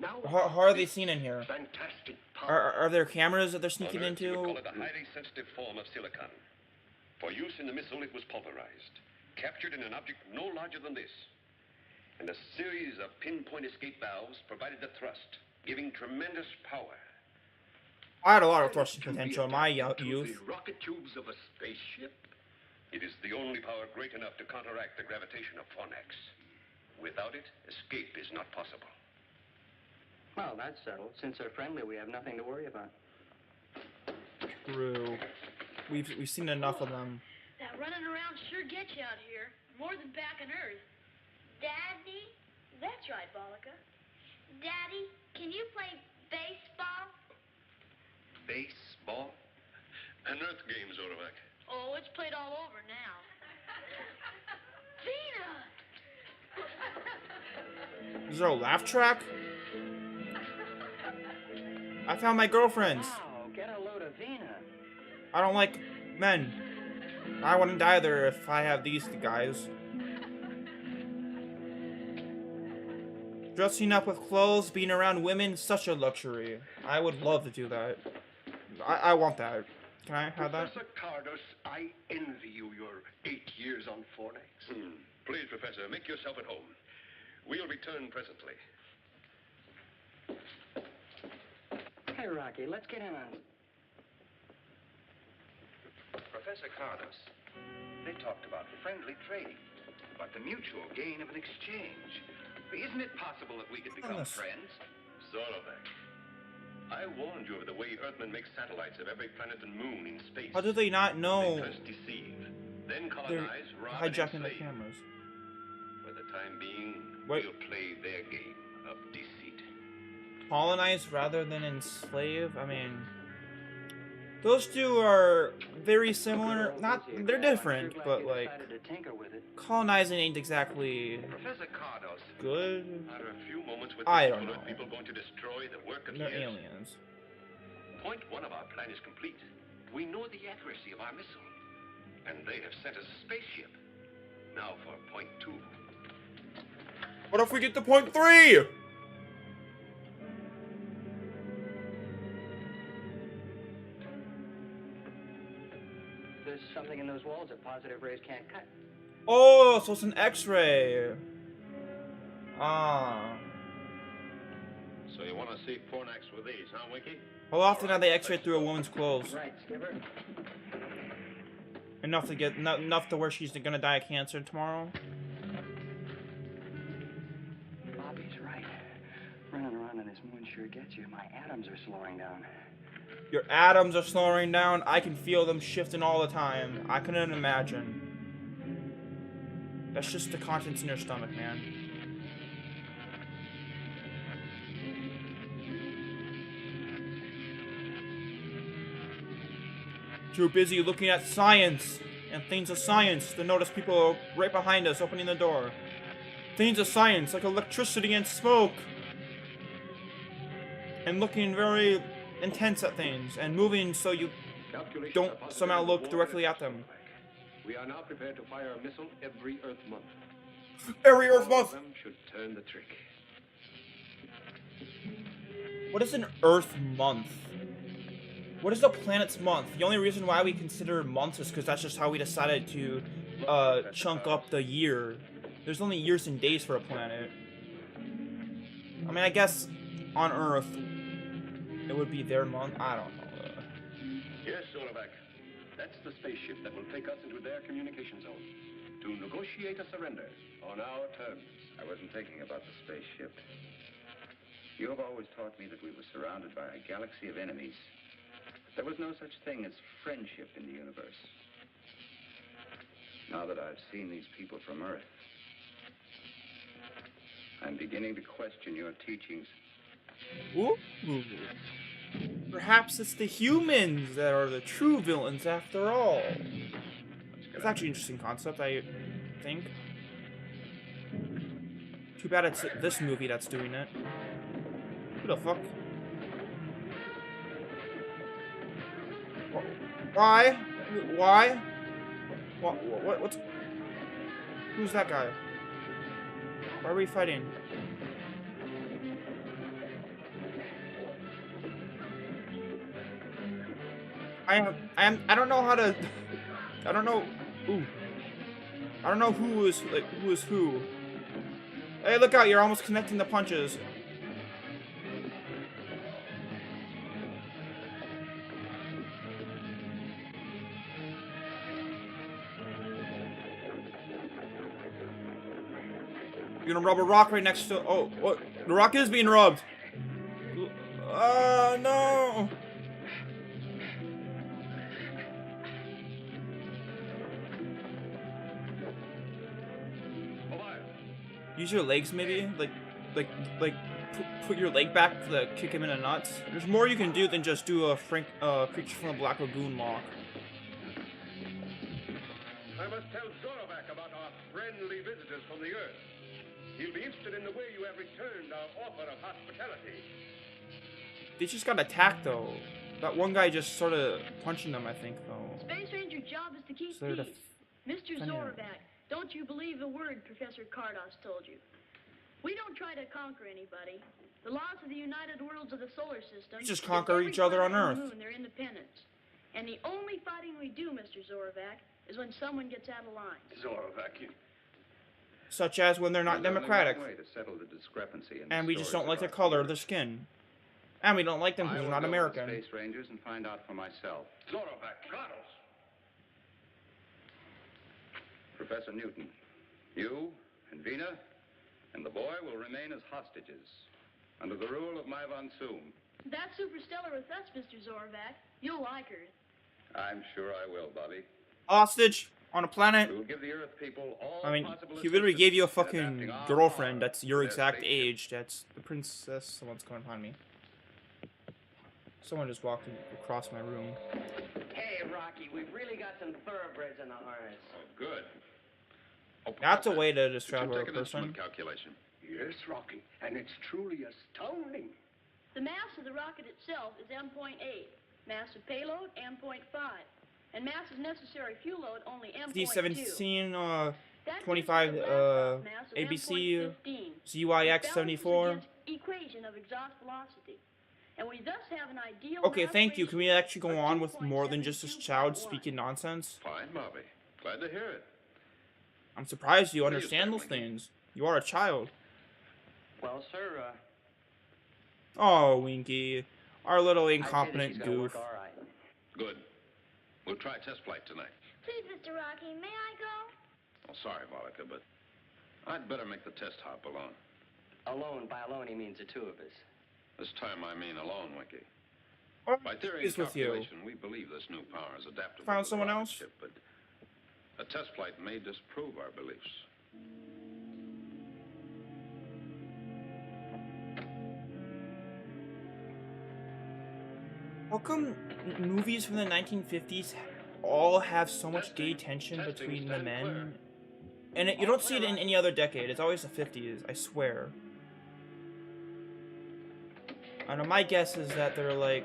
now How are they seen in here? fantastic power. Are there cameras that they're sneaking On Earth, you would into? call it a highly sensitive form of silicon. For use in the missile, it was pulverized, captured in an object no larger than this. And a series of pinpoint escape valves provided the thrust, giving tremendous power. I had a lot of thrusting To be potential in my adapted to youth. The rocket tubes of a spaceship. It is the only power great enough to counteract the gravitation of Fornax. Without it, escape is not possible. Well, that's settled. Since they're friendly, we have nothing to worry about. True. We've seen enough of them. That running around sure gets you out here. More than back on Earth. Daddy? That's right, Bolika. Daddy, can you play baseball? Baseball? An Earth game, Zorovac. Oh, it's played all over now. Vina! Is there a laugh track? I found my girlfriends. Wow, get a load of Vina. I don't like men. I wouldn't either if I have these guys. Dressing up with clothes, being around women, such a luxury. I would love to do that. I want that. Can I have that? Professor Cardos, I envy you your 8 years on Fornax. Please, Professor, make yourself at home. We'll return presently. Hey, Rocky, let's get in on... Professor Cardos, they talked about friendly trading, about the mutual gain of an exchange. Isn't it possible that we could become Yes. friends? Zorovac, I warned you of the way Earthmen make satellites of every planet and moon in space. How do they not know They first deceive, then they're colonize, rob, and hijacking the enslave. cameras? For the time being, Wait. we'll play their game of deceit. Colonize rather than enslave? I mean... Those two are very similar. They're different, but like... Colonizing ain't exactly Professor Cardos, good. After a few moments with I the don't Solar know. people going to destroy the work of They're years. aliens. Point one of our plan is complete. We know the accuracy of our missile. And they have sent us a spaceship. Now for point 2. What if we get to point 3? There's something in those walls that positive rays can't cut. Oh, so it's an X-ray. Ah. So you want to see Fornax with these, huh, Winky? How often are they X-ray through a woman's clothes? Right, Skipper. Enough to get enough to where she's gonna die of cancer tomorrow. Bobby's right. Running around on this moon sure gets you. My atoms are slowing down. Your atoms are slowing down. I can feel them shifting all the time. I couldn't imagine. That's just the contents in your stomach, man. Too busy looking at science and things of science to notice people right behind us opening the door. Things of science like electricity and smoke. And looking very intense at things and moving so you don't somehow look directly at them. We are now prepared to fire a missile every Earth month. Every Earth month! All of them should turn the trick. What is an Earth month? What is a planet's month? The only reason why we consider months is because that's just how we decided to chunk up the year. There's only years and days for a planet. I mean, I guess on Earth it would be their month. I don't know. Yes, Zorovac. That's the spaceship that will take us into their communication zone to negotiate a surrender on our terms. I wasn't thinking about the spaceship. You have always taught me that we were surrounded by a galaxy of enemies. There was no such thing as friendship in the universe. Now that I've seen these people from Earth, I'm beginning to question your teachings. Ooh. Perhaps it's the humans that are the true villains after all. It's actually an interesting concept, I think. Too bad it's this movie that's doing it. Who the fuck? Why? Why? What's... Who's that guy? Why are we fighting? I don't know how to... I don't know... Ooh. I don't know who is who. Hey, look out, you're almost connecting the punches. You're gonna rub a rock right next to... Oh, what? The rock is being rubbed. No. Use your legs, maybe? Like, put your leg back to kick him in the nuts. There's more you can do than just do a Creature from the Black Lagoon lock. I must tell Zorovac about our friendly visitors from the Earth. He'll be interested in the way you have returned our offer of hospitality. They just got attacked, though. That one guy just sort of punching them, I think, though. Space Ranger's job is to keep So peace. Mr. Zorovac, don't you believe a word Professor Kardos told you? We don't try to conquer anybody. The laws of the United Worlds of the solar system... We just conquer each other on Earth. They're independent. And the only fighting we do, Mr. Zorovac, is when someone gets out of line. Zorovac, you... Such as when they're not democratic. Way to settle the discrepancy in And the we just don't stories like the about color of Earth. their skin. And we don't like them because they're I will not go to the American. Space Rangers and find out for myself. Zorovac, Kardos. Professor Newton, you and Vina and the boy will remain as hostages under the rule of Mai Von Soom. That's superstellar with us, Mr. Zorovac. You'll like her. I'm sure I will, Bobby. Hostage on a planet. We will give the Earth people all I mean, possible he literally gave you a assistance in fucking adapting our girlfriend power that's your to their exact spaceship. age. That's the princess. Someone's coming behind me. Someone just walked across my room. Hey, Rocky, we've really got some thoroughbreds in the harness. Oh, good. Oh, That's a Professor, way to did describe you a take an person. instrument calculation? Yes, Rocky, and it's truly astounding. The mass of the rocket itself is M.8. Mass of payload, M.5. and mass's necessary fuel load only M.2. D17, That 25, gives us a blast-off mass of ABC, M.15, ZYX which 74. balances against equation of exhaust velocity. And we thus have an ideal Okay, mass thank you. Can we ratio actually go of on with more than just this child 2.72:1. speaking nonsense? Fine, Bobby. Glad to hear it. I'm surprised you What do you understand say, those Winky? things. You are a child. Well, sir, Oh, Winky. Our little I'd say that incompetent she's gonna goof. work all right. Good. We'll try test flight tonight. Please, Mr. Rocky, may I go? Oh, sorry, Volika, but I'd better make the test hop alone. Alone, by alone, he means the two of us. This time I mean alone, Winky. Oh, By theory is and with you. calculation, we believe this new power is adaptable Found to the someone rocket else? ship, but a test flight may disprove our beliefs. How come movies from the 1950s all have so much gay tension Testing, between the stand men? clear. And you don't see it in any other decade. It's always the 50s, I swear. I know my guess is that they're like,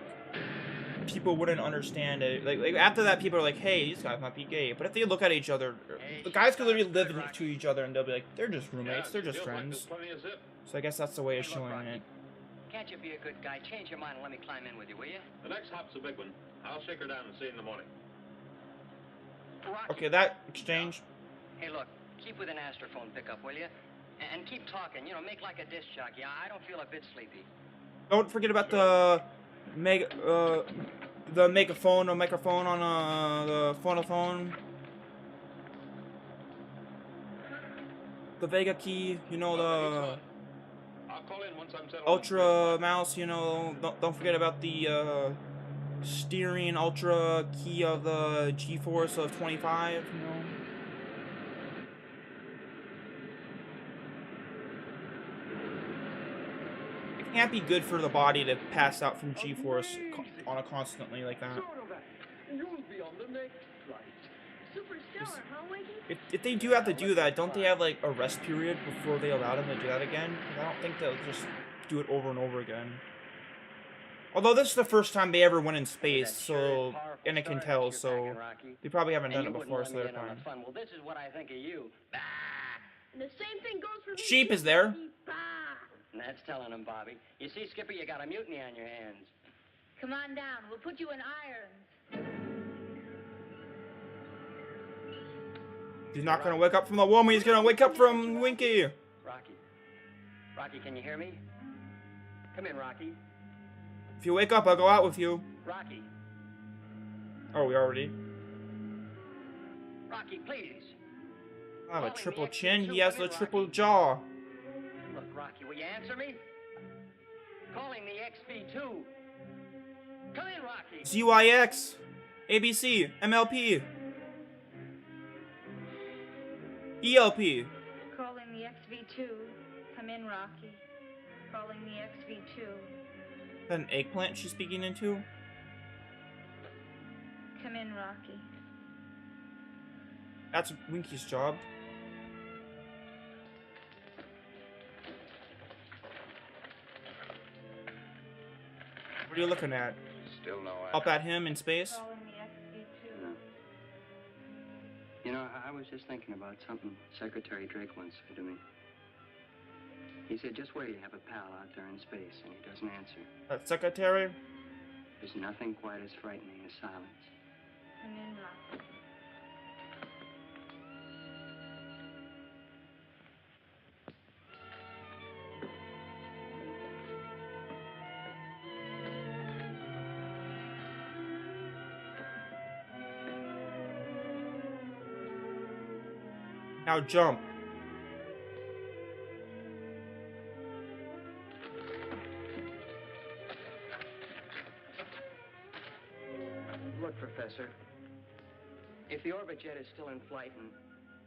people wouldn't understand it. Like after that, people are like, hey, these guys might be gay. But if they look at each other, the guys could literally live to each other and they'll be like, they're just roommates, they're just friends. So I guess that's the way of showing it. Can't you be a good guy? Change your mind and let me climb in with you, will you? The next hop's a big one. I'll shake her down and see you in the morning. Rocky. Okay, that exchange. Hey, look, keep with an astrophone pickup, will you? And keep talking. You know, make like a disc jockey. I don't feel a bit sleepy. Don't forget about the megaphone or microphone on the phonophone. The Vega key, you know, the I'll call in once I'm settled. Ultra mouse, you know, don't forget about the steering Ultra key of the G-force of 25, you know. It can't be good for the body to pass out from G-force on a constantly like that. You'll be on the next flight. Superstellar, huh, Winky? If they do have to do that, don't they have like a rest period before they allow them to do that again? 'Cause I don't think they'll just do it over and over again. Although this is the first time they ever went in space, so and it can tell, so they probably haven't done it before, so they're fine. Well, this is what I think of you. Bah! And the same thing goes for me. Sheep too, is there. Winky. Bah! And that's telling him, Bobby. You see, Skipper, you got a mutiny on your hands. Come on down. We'll put you in irons. He's not gonna wake up from the woman, he's gonna wake up from Winky. Rocky. Rocky, can you hear me? Come in, Rocky. If you wake up, I'll go out with you. Rocky. Oh, we already. Rocky, please. I have a triple chin, he has the triple jaw. Look, Rocky, will you answer me? Calling the XB2. Come in, Rocky. ZYX, ABC, MLP, ELP. Calling the XV2. Come in, Rocky. Calling the XV2. Is that an eggplant she's speaking into? Come in, Rocky. That's Winky's job. What are you looking at? Still no Up at him in space? Calling the XV2. No. You know, I was just thinking about something Secretary Drake once said to me. He said, just wait, you have a pal out there in space, and he doesn't answer. That secretary? There's nothing quite as frightening as silence. Come in, Rocky. Now jump. Look, Professor, if the orbit jet is still in flight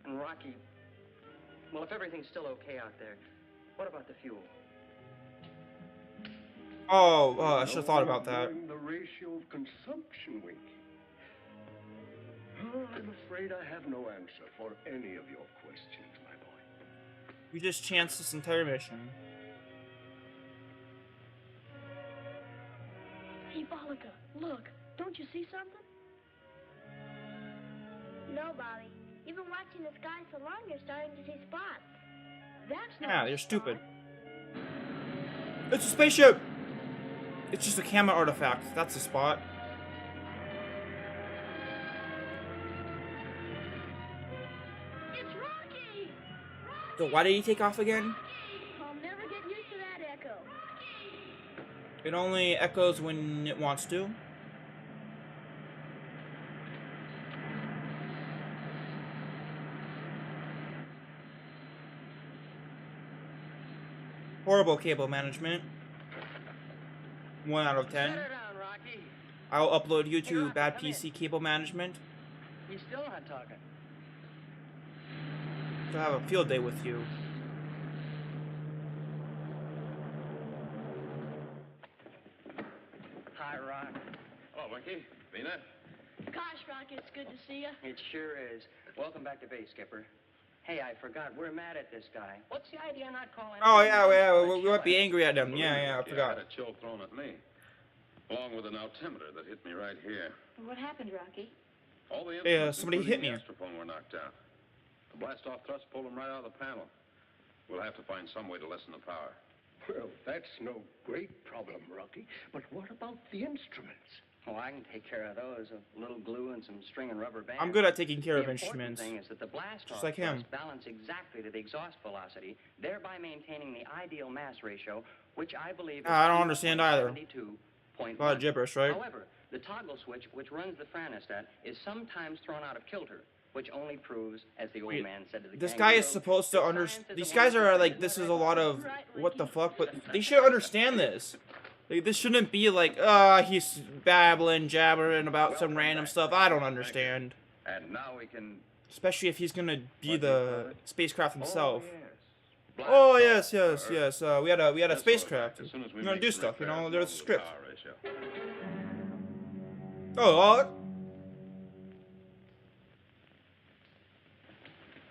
and Rocky, well, if everything's still okay out there, what about the fuel? Oh, I should have thought about that. Knowing the ratio of consumption, Winky. Oh, I'm afraid I have no answer for any of your questions, my boy. We just chanced this entire mission. Hey, Bolika, look. Don't you see something? No, Bobby. You've been watching the sky so long, you're starting to see spots. That's not Yeah, a you're stupid. spot. It's a spaceship! It's just a camera artifact. That's a spot. It's Rocky! So why did he take off again? I'll never get used to that echo. It only echoes when it wants to. Horrible cable management. 1 out of 10. Set her down, Rocky. I'll upload you Hey, to Rocky, bad come in. PC cable management He's still not talking. to have a field day with you. Hi, Rock. Hello, Winky. Vina? Gosh, Rocky, it's good to see you. It sure is. Welcome back to base, Skipper. Hey, I forgot. We're mad at this guy. What's the idea of not calling Oh him? yeah, we might be angry at him. Yeah, I I forgot. had a chill thrown at me, along with an altimeter that hit me right here. What happened, Rocky? All the Yeah, instruments, somebody hit including me. the astrophone, were knocked out. The blast-off thrust pulled them right out of the panel. We'll have to find some way to lessen the power. Well, that's no great problem, Rocky. But what about the instruments? Oh, I can take care of those. A little glue and some string and rubber bands. I'm good at taking care of The important instruments. thing is that the blast Just off like him. thrust balance exactly to the exhaust velocity, thereby maintaining the ideal mass ratio, which I believe is I don't understand either. 72.1. A lot of gibberish, right? However, the toggle switch which runs the franostat is sometimes thrown out of kilter, which only proves, as the old Wait, man said to the This kangaroo, guy is supposed to that understand. science is These a guys wonderful are thing. like, this is a lot of what the fuck, but they should understand this. Like, this shouldn't be like, he's babbling, jabbering about some random stuff I don't understand. And now we can... Especially if he's gonna be the spacecraft himself. Blast Oh off yes, yes, power. yes. We had a That's spacecraft. all right. As soon as we We're gonna make do some stuff, you know. repairs, There's a lower the script. power ratio. Oh,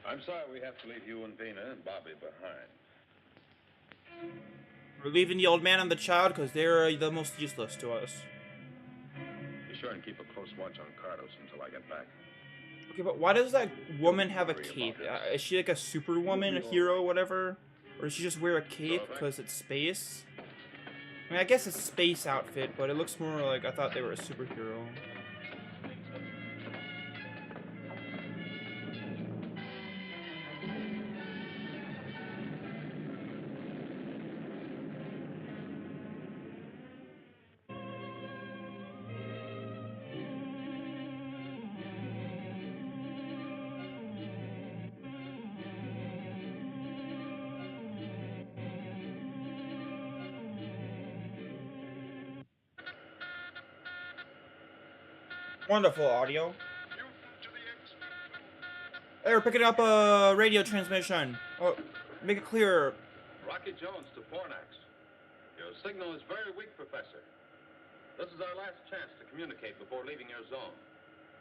I'm sorry we have to leave you and Vina and Bobby behind. we're leaving the old man and the child because they're the most useless to us. Be sure and keep a close watch on Cardos until I get back. Okay, but why does that woman have a cape? Is she like a superwoman, a hero, whatever? Or does she just wear a cape because it's space? I mean, I guess it's a space outfit, but it looks more like I thought they were a superhero. Wonderful audio. Hey, we're picking up a radio transmission. Oh, make it clearer. Rocky Jones to Fornax. Your signal is very weak, Professor. This is our last chance to communicate before leaving your zone.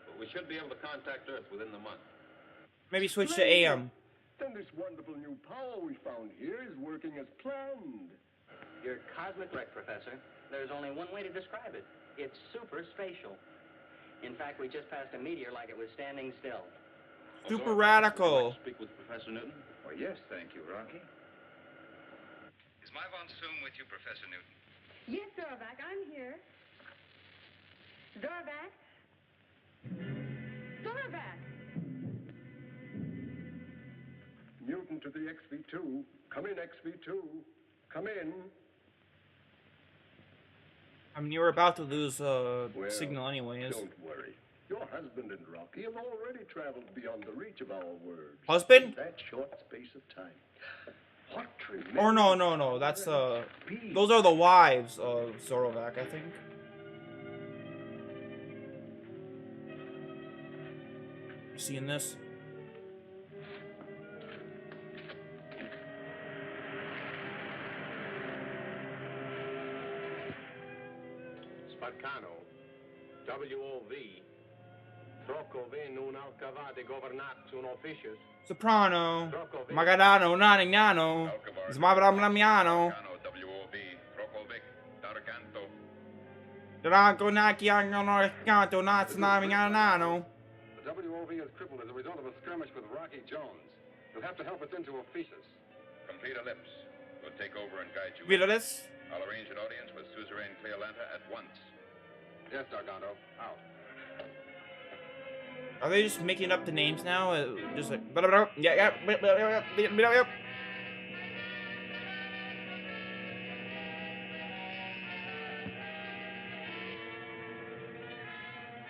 But we should be able to contact Earth within the month. Maybe switch to AM. Then this wonderful new power we found here is working as planned. You're cosmic right, Professor. There's only one way to describe it. It's super spatial. In fact, we just passed a meteor like it was standing still. Super radical. Speak with Professor Newton. Oh, yes, thank you, Rocky. Is my von Zoom with you, Professor Newton? Yes, Zorvac, I'm here. Zorvac? Zorvac! Newton to the XV2. Come in, XV2. Come in. I mean, you were about to lose signal anyways. Don't worry. Your husband and Rocky have already traveled beyond the reach of our words. Husband? In that short space of time. What tremendous... Or no. That's those are the wives of Zorovac, I think. Seeing this? Sparcano, WOV, Trocove non alcavate governat un officius. Soprano, Magadano, Nanignano, Smabramlamiano, WOV, Trokovic, Darganto. Drago Nakiano, Canto, Natsnaminano. The WOV be as crippled as a result of a skirmish with Rocky Jones. You'll have to help us into Ophiuchus. Complete ellipse. We'll take over and guide you. Villalis. I'll arrange an audience with Suzerain Cleolanta at once. Yes, Gargano. Out. Are they just making up the names now? Just like, yeah.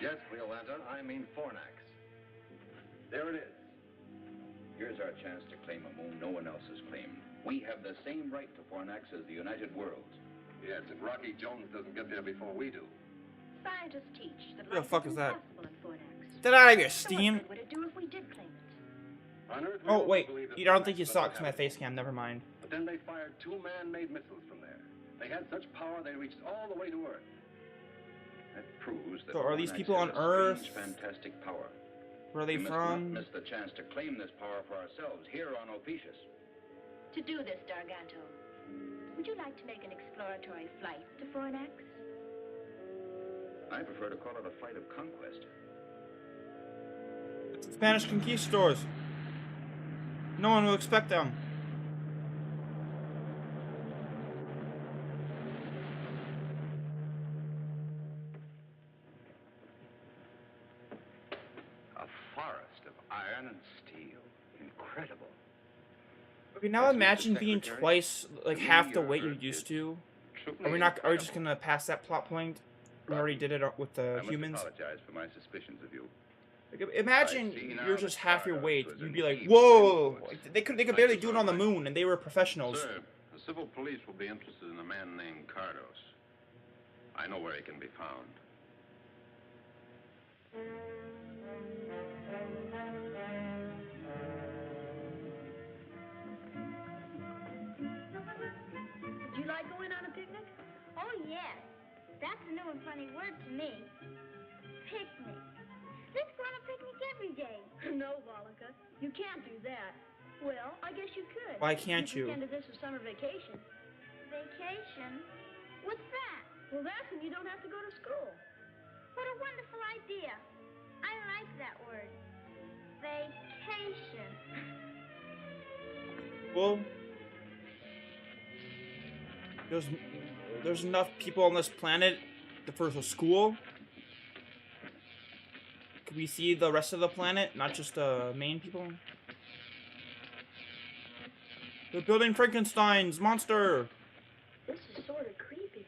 Yes, Cleolanta, I mean Fornax. There it is. Here's our chance to claim a moon no one else has claimed. We have the same right to Fornax as the United Worlds. Yes, if Rocky Jones doesn't get there before we do. Scientists teach that Who the life fuck is is that? impossible in Fornax. Get out of here, So Steam. what would it do if we did claim it? On Earth, we Oh, also wait. believe that I don't Fornax think you doesn't saw it 'cause have my it. face cam. Never mind. But then they fired 2 man-made missiles from there. They had such power they reached all the way to Earth. That proves that So are these Fornax people has on a Earth? strange, fantastic power. Where are they We must not from? miss the chance to claim this power for ourselves here on Ophiuchus. To do this, Darganto, would you like to make an exploratory flight to Fornax? I prefer to call it a flight of conquest. Spanish conquistadors. No one will expect them. A forest of iron and steel. Incredible. Okay, now Yes, Mr. imagine being Secretary. twice, like We half the are weight you Earth used is to. truly Are we not? Are we just incredible. gonna pass that plot point? We already did it with I the must humans. apologize for my suspicions of you. Like, imagine I see now you're that just half your Stardust weight. was You'd an be like, evil whoa! influence. Like, they could barely do it on the moon, and they were professionals. Sir, the civil police will be interested in a man named Cardos. I know where he can be found. Would you like going on a picnic? Oh, yes. That's a new and funny word to me. Picnic. Let's go on a picnic every day. No, Volika, you can't do that. Well, I guess you could. Why can't you? Weekend of this is summer vacation. Vacation? What's that? Well, that's when you don't have to go to school. What a wonderful idea. I like that word. Vacation. Well, there's enough people on this planet for a school. Could we see the rest of the planet, not just the main people? They're building Frankenstein's monster. This is sort of creepy.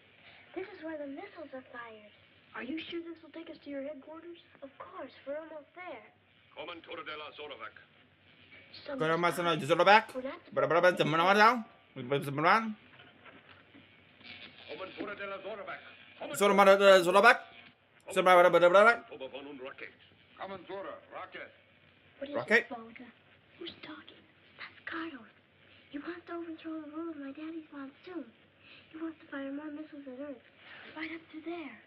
This is where the missiles are fired. Are you sure this will take us to your headquarters? Of course, we're almost there. Comantura de la Zorovac. Go más en el Zorovac. Well, that's Comantura de Comantura de la Zorovac. Zorovac. Obervon und Rocket. Comantura, rocket. What is Rocket? it, Volga? Who's talking? That's Carlos. He wants to overthrow the rule of my daddy's monsoon. He wants to fire more missiles at Earth. Right up to there.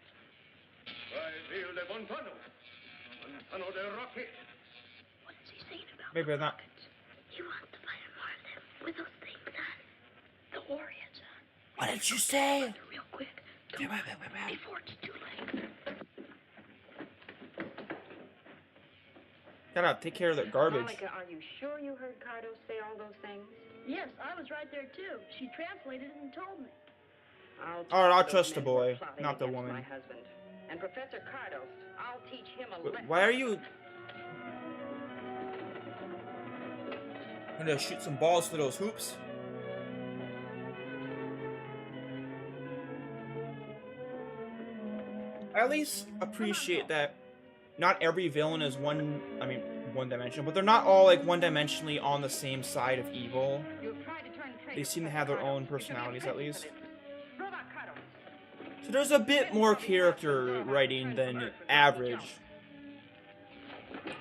By Ville de Montano. Montano de Rocket. What is he saying about Maybe the not. rockets? He wants to fire more of them with those things on. The warheads on. What did you say? Real quick. Don't before it's too late. Gotta take care of the garbage. Monica, are you sure you heard Cardos say all those things? Yes, I was right there too. She translated it and told me. I'll those trust the men who are boy, plotting not the against woman. My husband. And Professor Cardos, I'll teach him a lesson. Why are you? I'm gonna shoot some balls to those hoops. I at least appreciate that not every villain is one-dimensional, but they're not all like one-dimensionally on the same side of evil. You've tried to turn traitor, They seem to Professor have their Cardos. own You should be personalities at least. imprisoned for this. Robot Cardos. So there's a bit more character writing than average.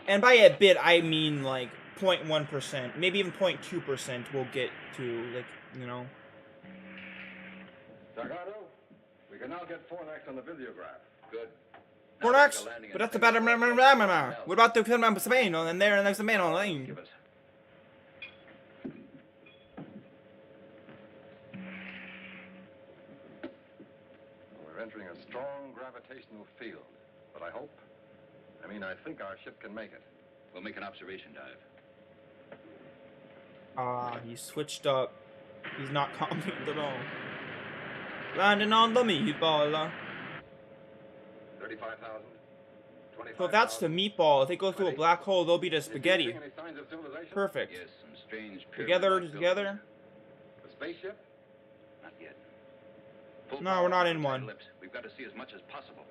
And by a bit, I mean like 0.1%, maybe even 0.2% we'll get to, like, you know. Gargano, we can now get Fornax on the videograph. Good. Fornax? But that's about what about the film of Spain and there next to man on lane? Give us. We're entering a strong gravitational field, but I think our ship can make it. We'll make an observation dive. Ah, he switched up. He's not confident at all. Landing on the meatball. 35,000. So that's the meatball. If they go through a black hole, they'll be the spaghetti. Perfect. Yes, some strange Together, pyramid-like together. buildings. The spaceship? Not yet. Full No, power we're not on in the one. ellipse. We've got to see as much as possible.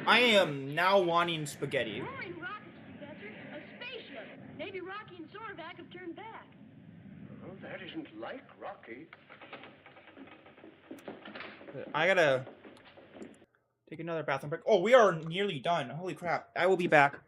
I am now wanting spaghetti. Roaring rockets, Professor. A spaceship. Maybe Rocky and Sorvac have turned back. Oh, that isn't like Rocky. I gotta take another bathroom break. Oh, we are nearly done. Holy crap. I will be back.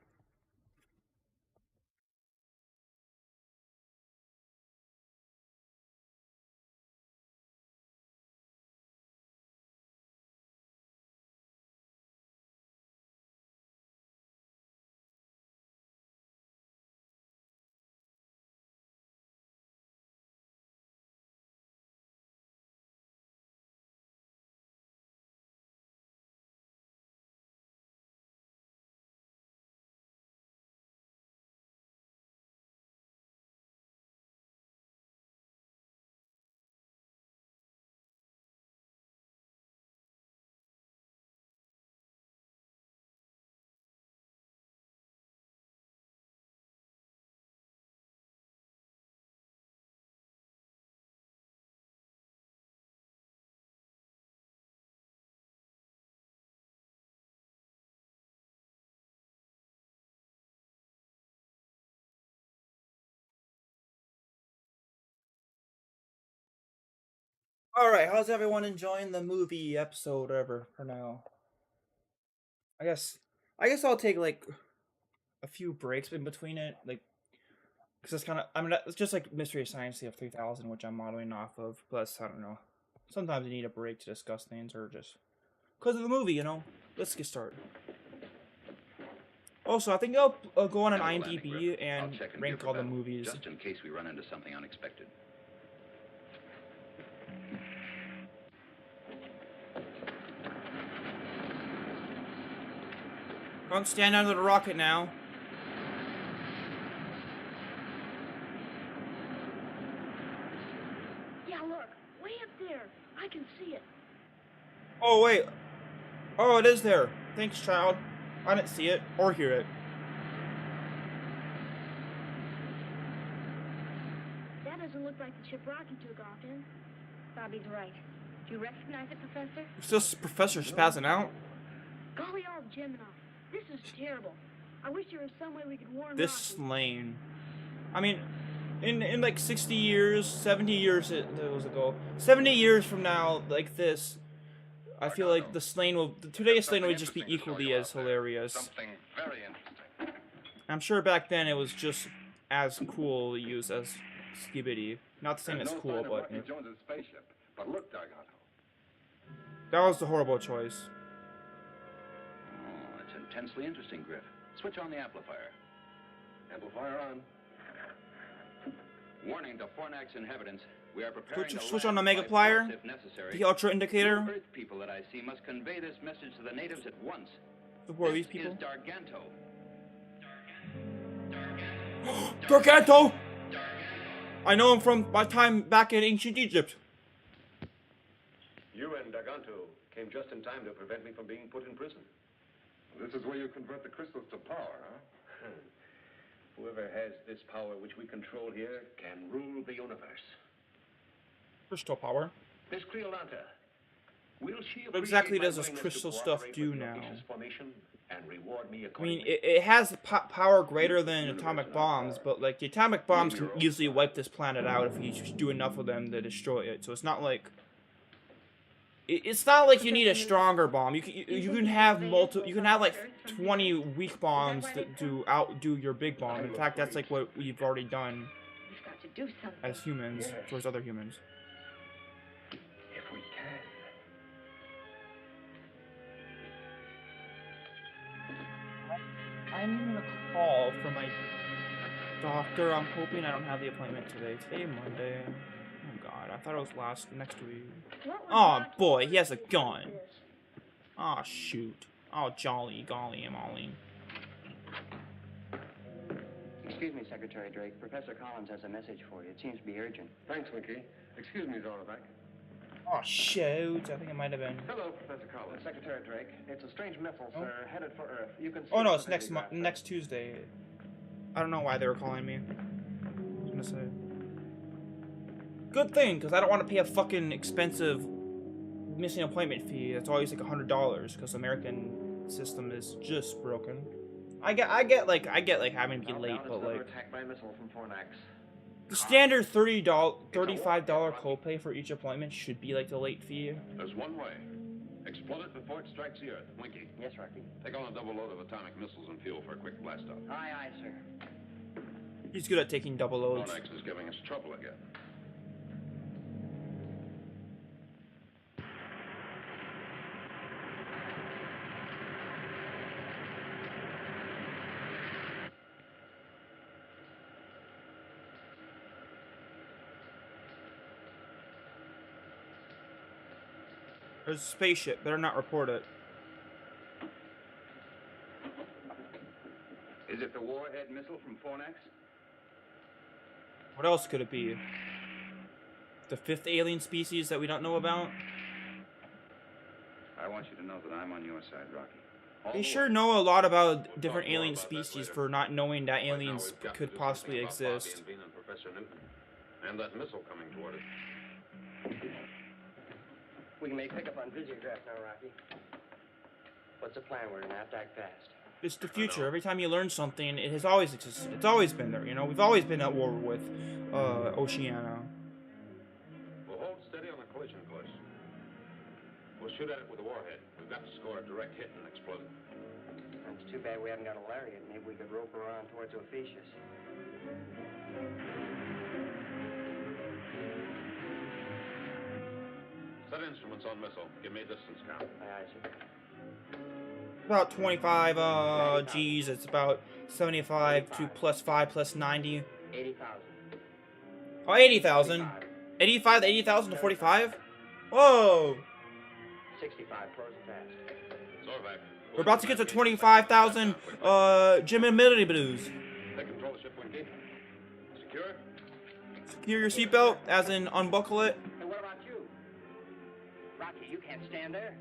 Alright, how's everyone enjoying the movie episode ever for now? I guess I'll take like a few breaks in between it, like because it's kind of it's just like Mystery Science CF3000, which I'm modeling off of. Plus, I don't know. Sometimes you need a break to discuss things, or just because of the movie, you know. Let's get started. Also, I think I'll go on an Hello, Landing IMDb Grip. I'll and check in rank gear all for the battle, movies. just in case we run into something unexpected. Don't stand under the rocket now. Yeah, look. Way up there. I can see it. Oh wait. Oh, it is there. Thanks, child. I didn't see it or hear it. That doesn't look like the ship Rocky took off in. Bobby's right. Do you recognize it, Professor? It's just Professor spazzing out. Golly all Gemini. This is terrible. I wish there was some way we could warn This Rocky. lane. I mean, in like 60 years, 70 years it was ago. 70 years from now, like this, I feel like the Slane will. Today's Slane would just be equally as hilarious. Something very interesting. I'm sure back then it was just as cool to use as Skibidi. Not saying it's cool, but Rocky Jones's spaceship. But look, Gargano. that was the horrible choice. Oh, it's intensely interesting, Griff. Switch on the amplifier. Amplifier on. Warning to Fornax inhabitants. We are preparing to Switch land on the by Megaplier. force if necessary. The Ultra You Indicator. Earth people that I see must convey this message to the natives at once. Who are This these people? is Darganto. Garganto! I know him from my time back in ancient Egypt. You and Garganto came just in time to prevent me from being put in prison. This is where you convert the crystals to power, huh? Whoever has this power which we control here can rule the universe. Crystal power. Miss Creolanta, will she What exactly appreciate does my this willingness crystal to stuff cooperate do with the now? audacious formation and reward me I mean, accordingly? it has power greater than atomic bombs, but like the atomic bombs can easily wipe this planet out if you just do enough of them to destroy it. So it's not like it's not like you need a stronger bomb. You can have you can have like 20 weak bombs that outdo your big bomb. In fact, that's like what we've already done We've got to do something. as humans towards other humans. If we can. I'm gonna call for my doctor. I'm hoping I don't have the appointment today. Today, Monday. Oh god, I thought it was next week. What would Oh Rocky boy, do he has a if did gun. this? Oh shoot. Oh jolly, golly, molly. Excuse me, Secretary Drake. Professor Collins has a message for you. It seems to be urgent. Thanks, Winky. Excuse me, Zorback. Oh shoot, I think it might have been. Hello, Professor Collins. Secretary Drake, it's a strange missile, Oh. sir, headed for Earth. You can see Oh no, it it's from next the graph, sir. next Tuesday. I don't know why they were calling me. I was gonna say. Good thing, because I don't want to pay a fucking expensive missing appointment fee. It's always like $100, because the American system is just broken. I get like having to be late, but like attacked by a missile from Fornax. the standard $35 copay for each appointment should be like the late fee. There's one way. Explode it before it strikes the Earth. Winky, Yes, Rocky. take on a double load of atomic missiles and fuel for a quick blast-off. Aye, aye, sir. He's good at taking double loads. Fornax is giving us trouble again. There's a spaceship. Better not report it. Is it the warhead missile from Fornax? What else could it be? The fifth alien species that we don't know about? I want you to know that I'm on your side, Rocky. All They the sure way. know a lot about We'll different talk more alien about that species later. for not knowing that Right now, aliens we've got to could do possibly something about exist. Bobby and Bean and Professor Newton. And that missile coming toward us. We can make pickup on Visiograph now, Rocky. What's the plan? We're in attack fast. It's the future. Every time you learn something, it has always existed. It's always been there, you know? We've always been at war with Oceania. We'll hold steady on the collision course. We'll shoot at it with a warhead. We've got to score a direct hit and explode it. It's too bad we haven't got a lariat. Maybe we could rope around towards Ophiuchus. Set instruments on missile. Give me a distance count. Aye, aye, sir. About 25 G's. It's about 75 to plus 5 plus 90. 80,000. Oh, 80,000. 85 to 80,000 to 45? Whoa! 65, closing fast. Zorvac. We're about to get to 25,000 Jim and Millie Blues. Take control of the ship, Winky. Secure. Secure your seatbelt, as in unbuckle it. And what about you? Rocky, you can't stand there.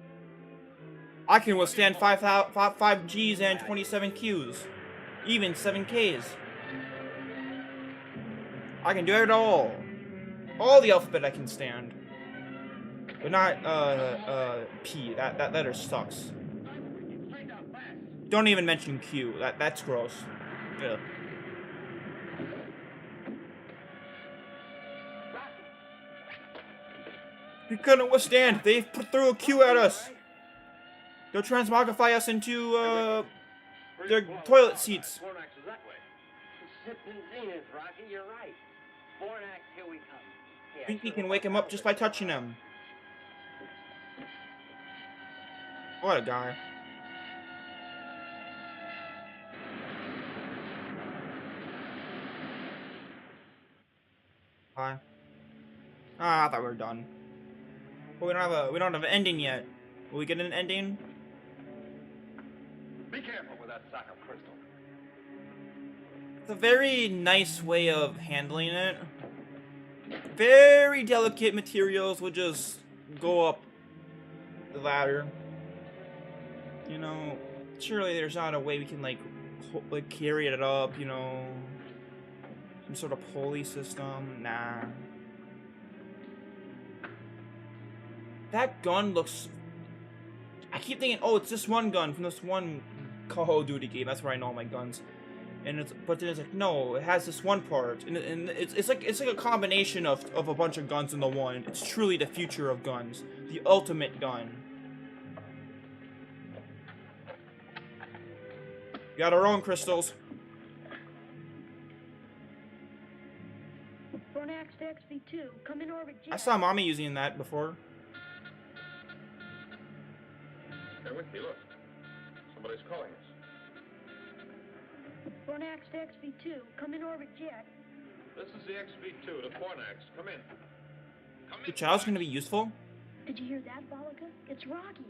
I can withstand 5 G's and 27 Q's. Even 7 K's. I can do it all. All the alphabet I can stand. But not, P. That letter sucks. Don't even mention Q. That's gross. Ugh. We couldn't withstand. They put through a Q at us. They'll transmogrify us into, their toilet seats. Fornax is that way. Sipping zenith, Rocky, you're right. Fornax, here we come. I think we can wake him up just by touching him. What a guy. Hi. Ah, I thought we were done. But we don't have an ending yet. Will we get an ending? Be careful with that sack of crystal. It's a very nice way of handling it. Very delicate materials will just go up the ladder. You know, surely there's not a way we can like carry it up, you know. Some sort of pulley system. Nah. That gun looks... I keep thinking, oh, it's this one gun from this one Call of Duty game. That's where I know all my guns. And it's, but then it's like, no, it has this one part, and it's like a combination of a bunch of guns in the one. It's truly the future of guns, the ultimate gun. We got our own crystals. Fornax to XV2, come in orbit jet. I saw Mommy using that before. Hey, Winky, look. Somebody's calling us. Fornax to XV2, come in orbit jet. This is the XV2 to Fornax. Come in. The child's gonna be useful? Did you hear that, Volika? It's Rocky.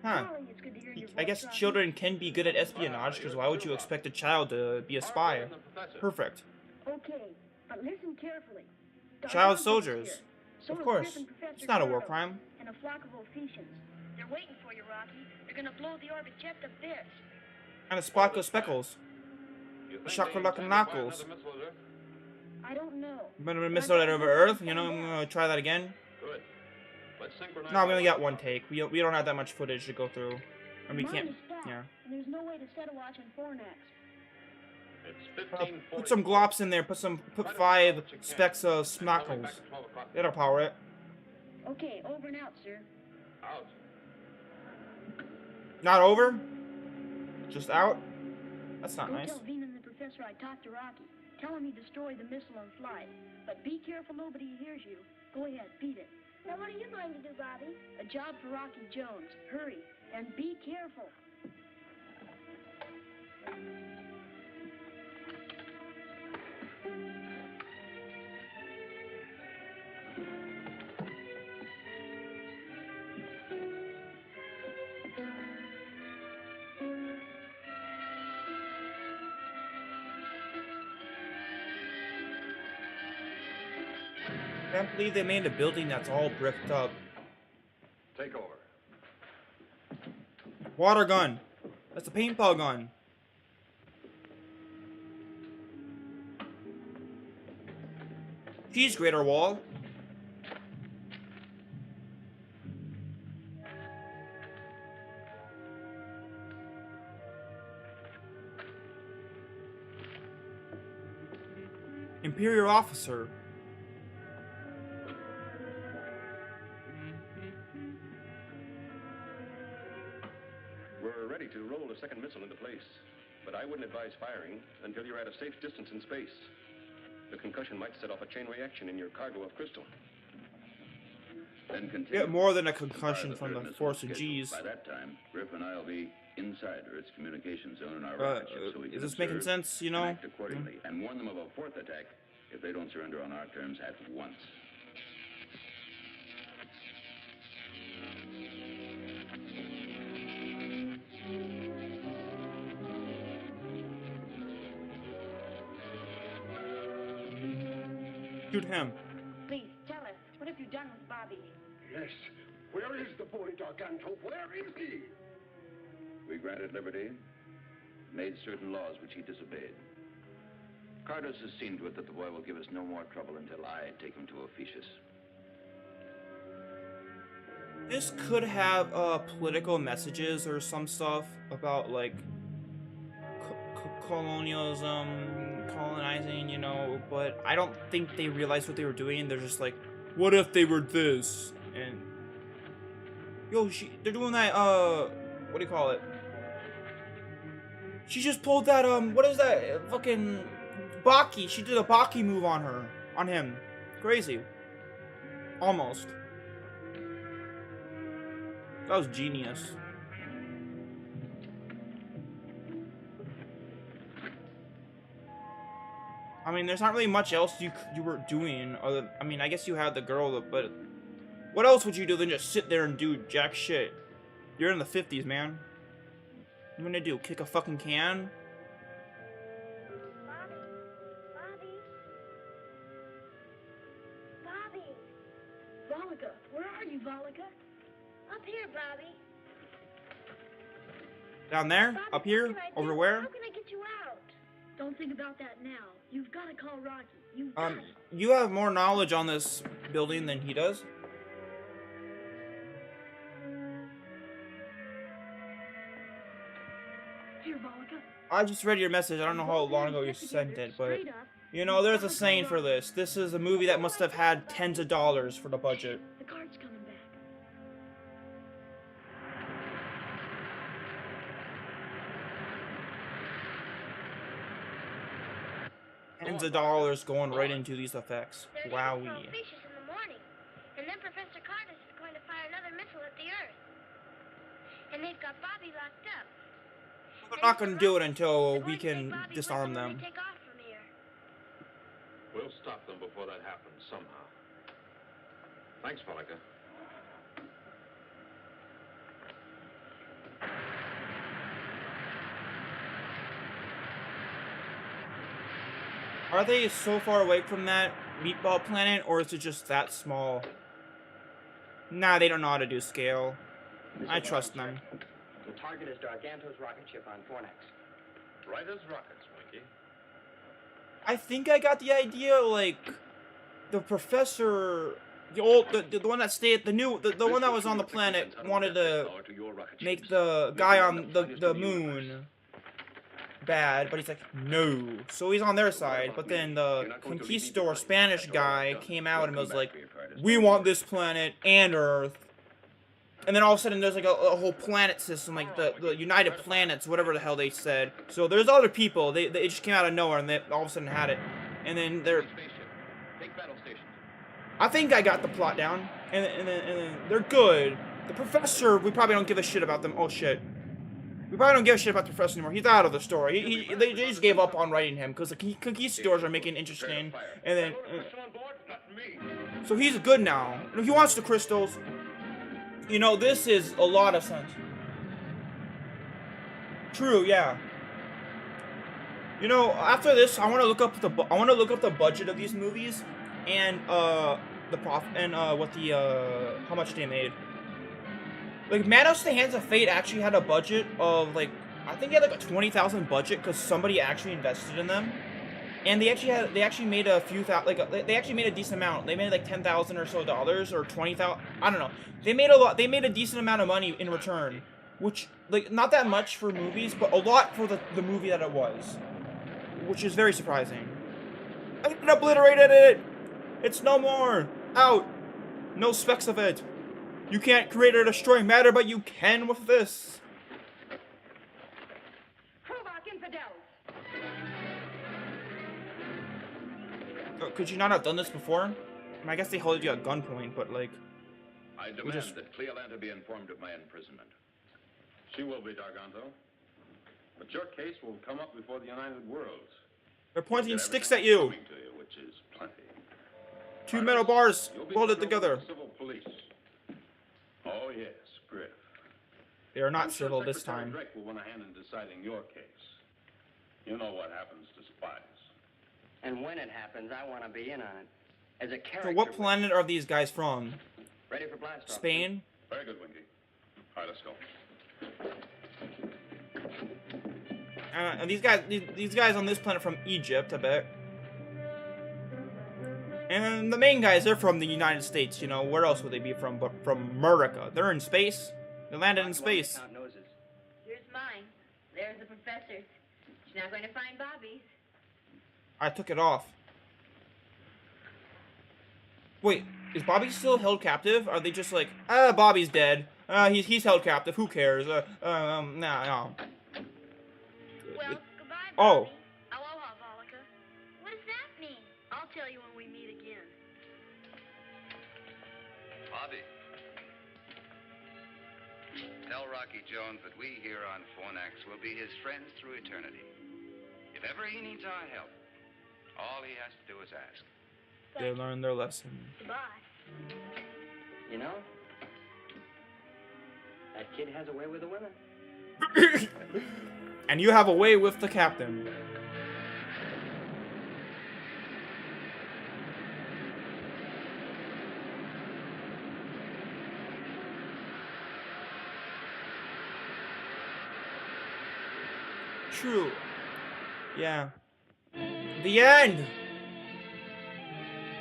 Huh. Golly, it's good to hear your I voice, guess Rocky. children can be good at espionage, because why would you expect a child to be a spy? Perfect. Okay, but listen carefully. Dr. Child Johnson is soldiers. here. So Of is course. Griff and Professor It's not a war Carter crime. And a flock of Ophiuchans. They're waiting for you, Rocky. They're gonna blow the orbit jet to bits. And a Sparkle Speckles. Shakalaka Knuckles. I don't know. But a missile that over Earth, you know, I'm gonna try that again. Good. Let's synchronize. No, we only got one take. We don't have that much footage to go through. And we Mine can't, is stopped, yeah. And there's no way to set a watch on Fornax. It's Put some glops in there, put 5 specks of smackles. That'll power it. Okay, over and out, sir. Out. Not over? Just out? That's not Go nice. tell Veen and the professor I talked to Rocky. Tell him he destroyed the missile on flight. But be careful nobody hears you. Go ahead, beat it. Now what are you going to do, Bobby? A job for Rocky Jones. Hurry, and be careful. I can't believe they made a building that's all bricked up. Take over. Water gun. That's a paintball gun. Cheese grater wall. Imperial officer. We're ready to roll the second missile into place, but I wouldn't advise firing until you're at a safe distance in space. The concussion might set off a chain reaction in your cargo of crystal. Then continue. Get more than a Fire concussion from third the missile force of scheduled. G's. By that time, Griff and I will be inside Earth's communication zone in our rocket ship, so we can Is this making observe sense, you and know? act accordingly, and warn them of a fourth attack if they don't surrender on our terms at once. Shoot him. Please, tell us, what have you done with Bobby? Yes. Where is the boy, Garganto? Where is he? We granted liberty, made certain laws which he disobeyed. Cardos has seen to it that the boy will give us no more trouble until I take him to Ophiuchus. This could have political messages or some stuff about like colonialism, colonizing, you know, but I don't think they realized what they were doing. They're just like, what if they were this? And yo, they're doing that what do you call it? She just pulled that what is that fucking Baki? She did a Baki move on him. Crazy. Almost. That was genius. I mean, there's not really much else you were doing other. I mean, I guess you had the girl, but what else would you do than just sit there and do jack shit? You're in the 50s, man. What you gonna do? Kick a fucking can? Bobby! Volika, where are you, Volika? Up here, Bobby. Down there? Bobby, Up here? what can I Over do? where? How can I get you out? Don't think about that now. You've got to call Rocky. You've got to. You have more knowledge on this building than he does. Here, Volika. I just read your message. I don't know how long ago you sent it, but you know, there's a saying for this. This is a movie that must have had tens of dollars for the budget. The card's coming back. Tens of dollars going right into these effects. They're Wowie. leaving for Ophiuchus in the morning. And then Professor Cartus is going to fire another missile at the Earth. And they've got Bobby locked up. We're not gonna do it until They're we going to take can Bobby disarm with when them. we take off from here. We'll stop them before that happens somehow. Thanks, Vollica. Are they so far away from that meatball planet, or is it just that small? Nah, they don't know how to do scale. I trust them. The target is Darganto's rocket ship on Fornax. Right as rockets, Winky. I think I got the idea, like, the professor, the one that stayed, the one that was on the planet wanted to make the guy on the moon bad, but he's like, no. So he's on their side, but then the conquistador Spanish guy came out and was like, we want this planet and Earth. And then all of a sudden there's like a whole planet system, like the United Planets, whatever the hell they said. So there's other people, they just came out of nowhere and they all of a sudden had it. And then I think I got the plot down, and then they're good. The professor, we probably don't give a shit about them. Oh shit. We probably don't give a shit about the professor anymore. He's out of the story. They just gave up on writing him because the conquistadors are making it interesting. And then, so he's good now. He wants the crystals. You know, this is a lot of sense. True, yeah. You know, after this, I want to look up the budget of these movies and the profit and what the how much they made. Like, Menace: The Hands of Fate actually had a budget of, like, I think they had like a 20,000 budget because somebody actually invested in them, and they actually made a few they actually made a decent amount. They made like $10,000 or so dollars, or 20,000. I don't know. They made a lot. They made a decent amount of money in return, which, like, not that much for movies, but a lot for the movie that it was, which is very surprising. I obliterated it. It's no more. Out. No specks of it. You can't create or destroy matter, but you can with this. Could you not have done this before? I mean, I guess they held you at gunpoint, but like... I demand that Cleolanta be informed of my imprisonment. She will be, Darganto. But your case will come up before the United Worlds. They're pointing sticks at you. To you, which is plenty. Two metal bars welded together. Civil police. Oh yes, Griff. They are not civil this time. Drake will want a hand in deciding your case. You know what happens to spies. And when it happens, I want to be in on it. As a character. So what planet are these guys from? Ready for blast off. Spain? Very good, Winky. All right, let's go. And these guys on this planet from Egypt, I bet. And the main guys, they're from the United States, you know. Where else would they be from but from America? They're in space. They landed in space. Here's mine. There's the professor's. She's not going to find Bobby's. I took it off. Wait, is Bobby still held captive? Are they just like, Bobby's dead. He's held captive. Who cares? No. Well, goodbye, Bobby. Oh. Aloha, Vollica. What does that mean? I'll tell you when we meet again. Bobby. Tell Rocky Jones that we here on Fornax will be his friends through eternity. If ever he needs our help, all he has to do is ask. They learned their lesson. Goodbye. You know, that kid has a way with the women. And you have a way with the captain. True. Yeah. The end!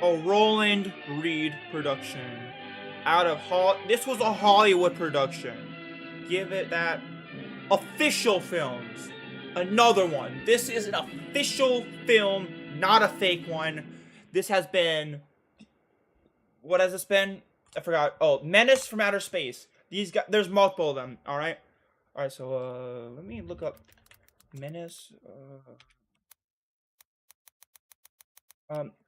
A Roland Reed production. This was a Hollywood production. Give it that. Official films. Another one. This is an official film, not a fake one. This has been... What has this been? I forgot. Oh, Menace from Outer Space. These guys... There's multiple of them, alright? Alright, so, let me look up Menace.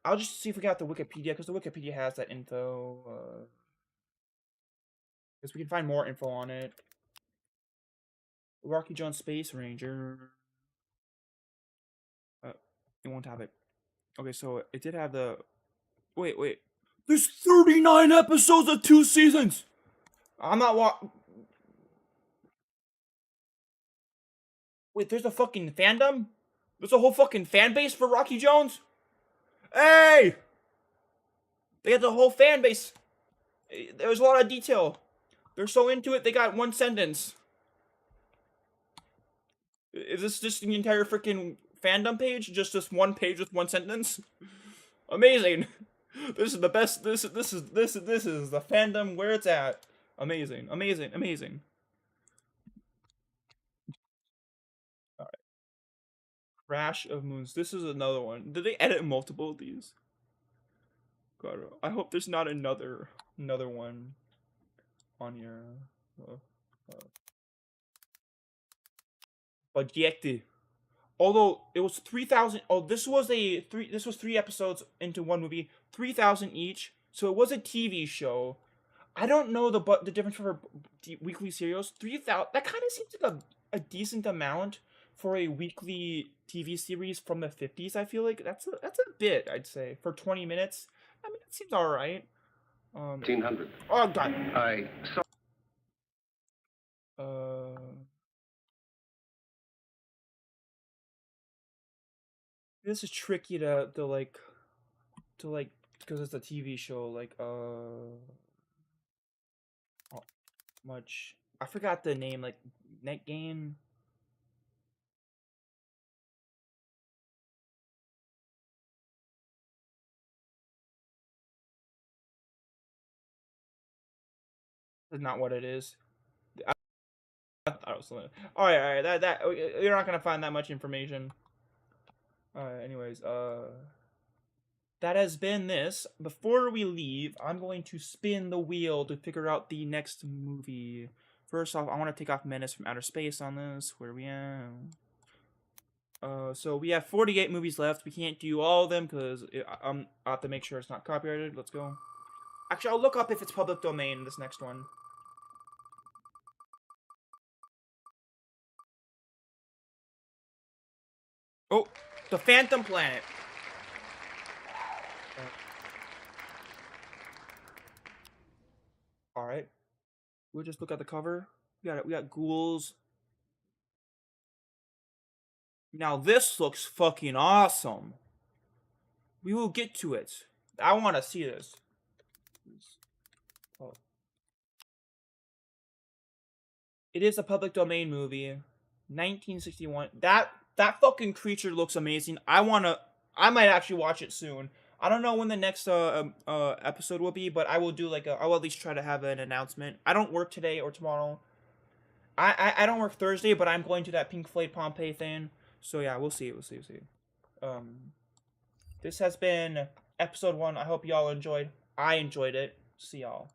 I'll just see if we got the Wikipedia, because the Wikipedia has that info. Because we can find more info on it. Rocky Jones Space Ranger. It won't have it. Okay, so it did have the... Wait. There's 39 episodes of 2 seasons. I'm not Wait, there's a fucking fandom? There's a whole fucking fan base for Rocky Jones? Hey! They got the whole fan base. There's a lot of detail. They're so into it, they got one sentence. Is this just the entire freaking fandom page? Just this one page with one sentence? Amazing. This is the best. This is the fandom where it's at. Amazing. Amazing. Amazing. Alright. Crash of Moons. This is another one. Did they edit multiple of these? God, I hope there's not another one on here. Budget. Although it was 3,000. Oh, this was 3 episodes into one movie, 3,000 each. So it was a TV show. I don't know the difference for weekly serials. 3,000. That kind of seems like a decent amount for a weekly TV series from the 50s. I feel like that's a bit. I'd say for 20 minutes. I mean, that seems all right. 1800. Oh God. I saw. This is tricky to because it's a TV show. Like much. I forgot the name. Like Net Game. That's not what it is. I thought it was something. All right. That you're not gonna find that much information. Anyways, that has been this. Before we leave, I'm going to spin the wheel to figure out the next movie. First off, I want to take off Menace from Outer Space on this. Where we at? So we have 48 movies left. We can't do all of them because I have to make sure it's not copyrighted. Let's go. Actually, I'll look up if it's public domain, this next one. Oh, The Phantom Planet. Alright. We'll just look at the cover. We got ghouls. Now this looks fucking awesome. We will get to it. I want to see this. Oh. It is a public domain movie. 1961. That fucking creature looks amazing. I might actually watch it soon. I don't know when the next episode will be, but I will do I will at least try to have an announcement. I don't work today or tomorrow. I don't work Thursday, but I'm going to that Pink Floyd Pompeii thing. So yeah, we'll see. This has been episode 1. I hope y'all enjoyed. I enjoyed it. See y'all.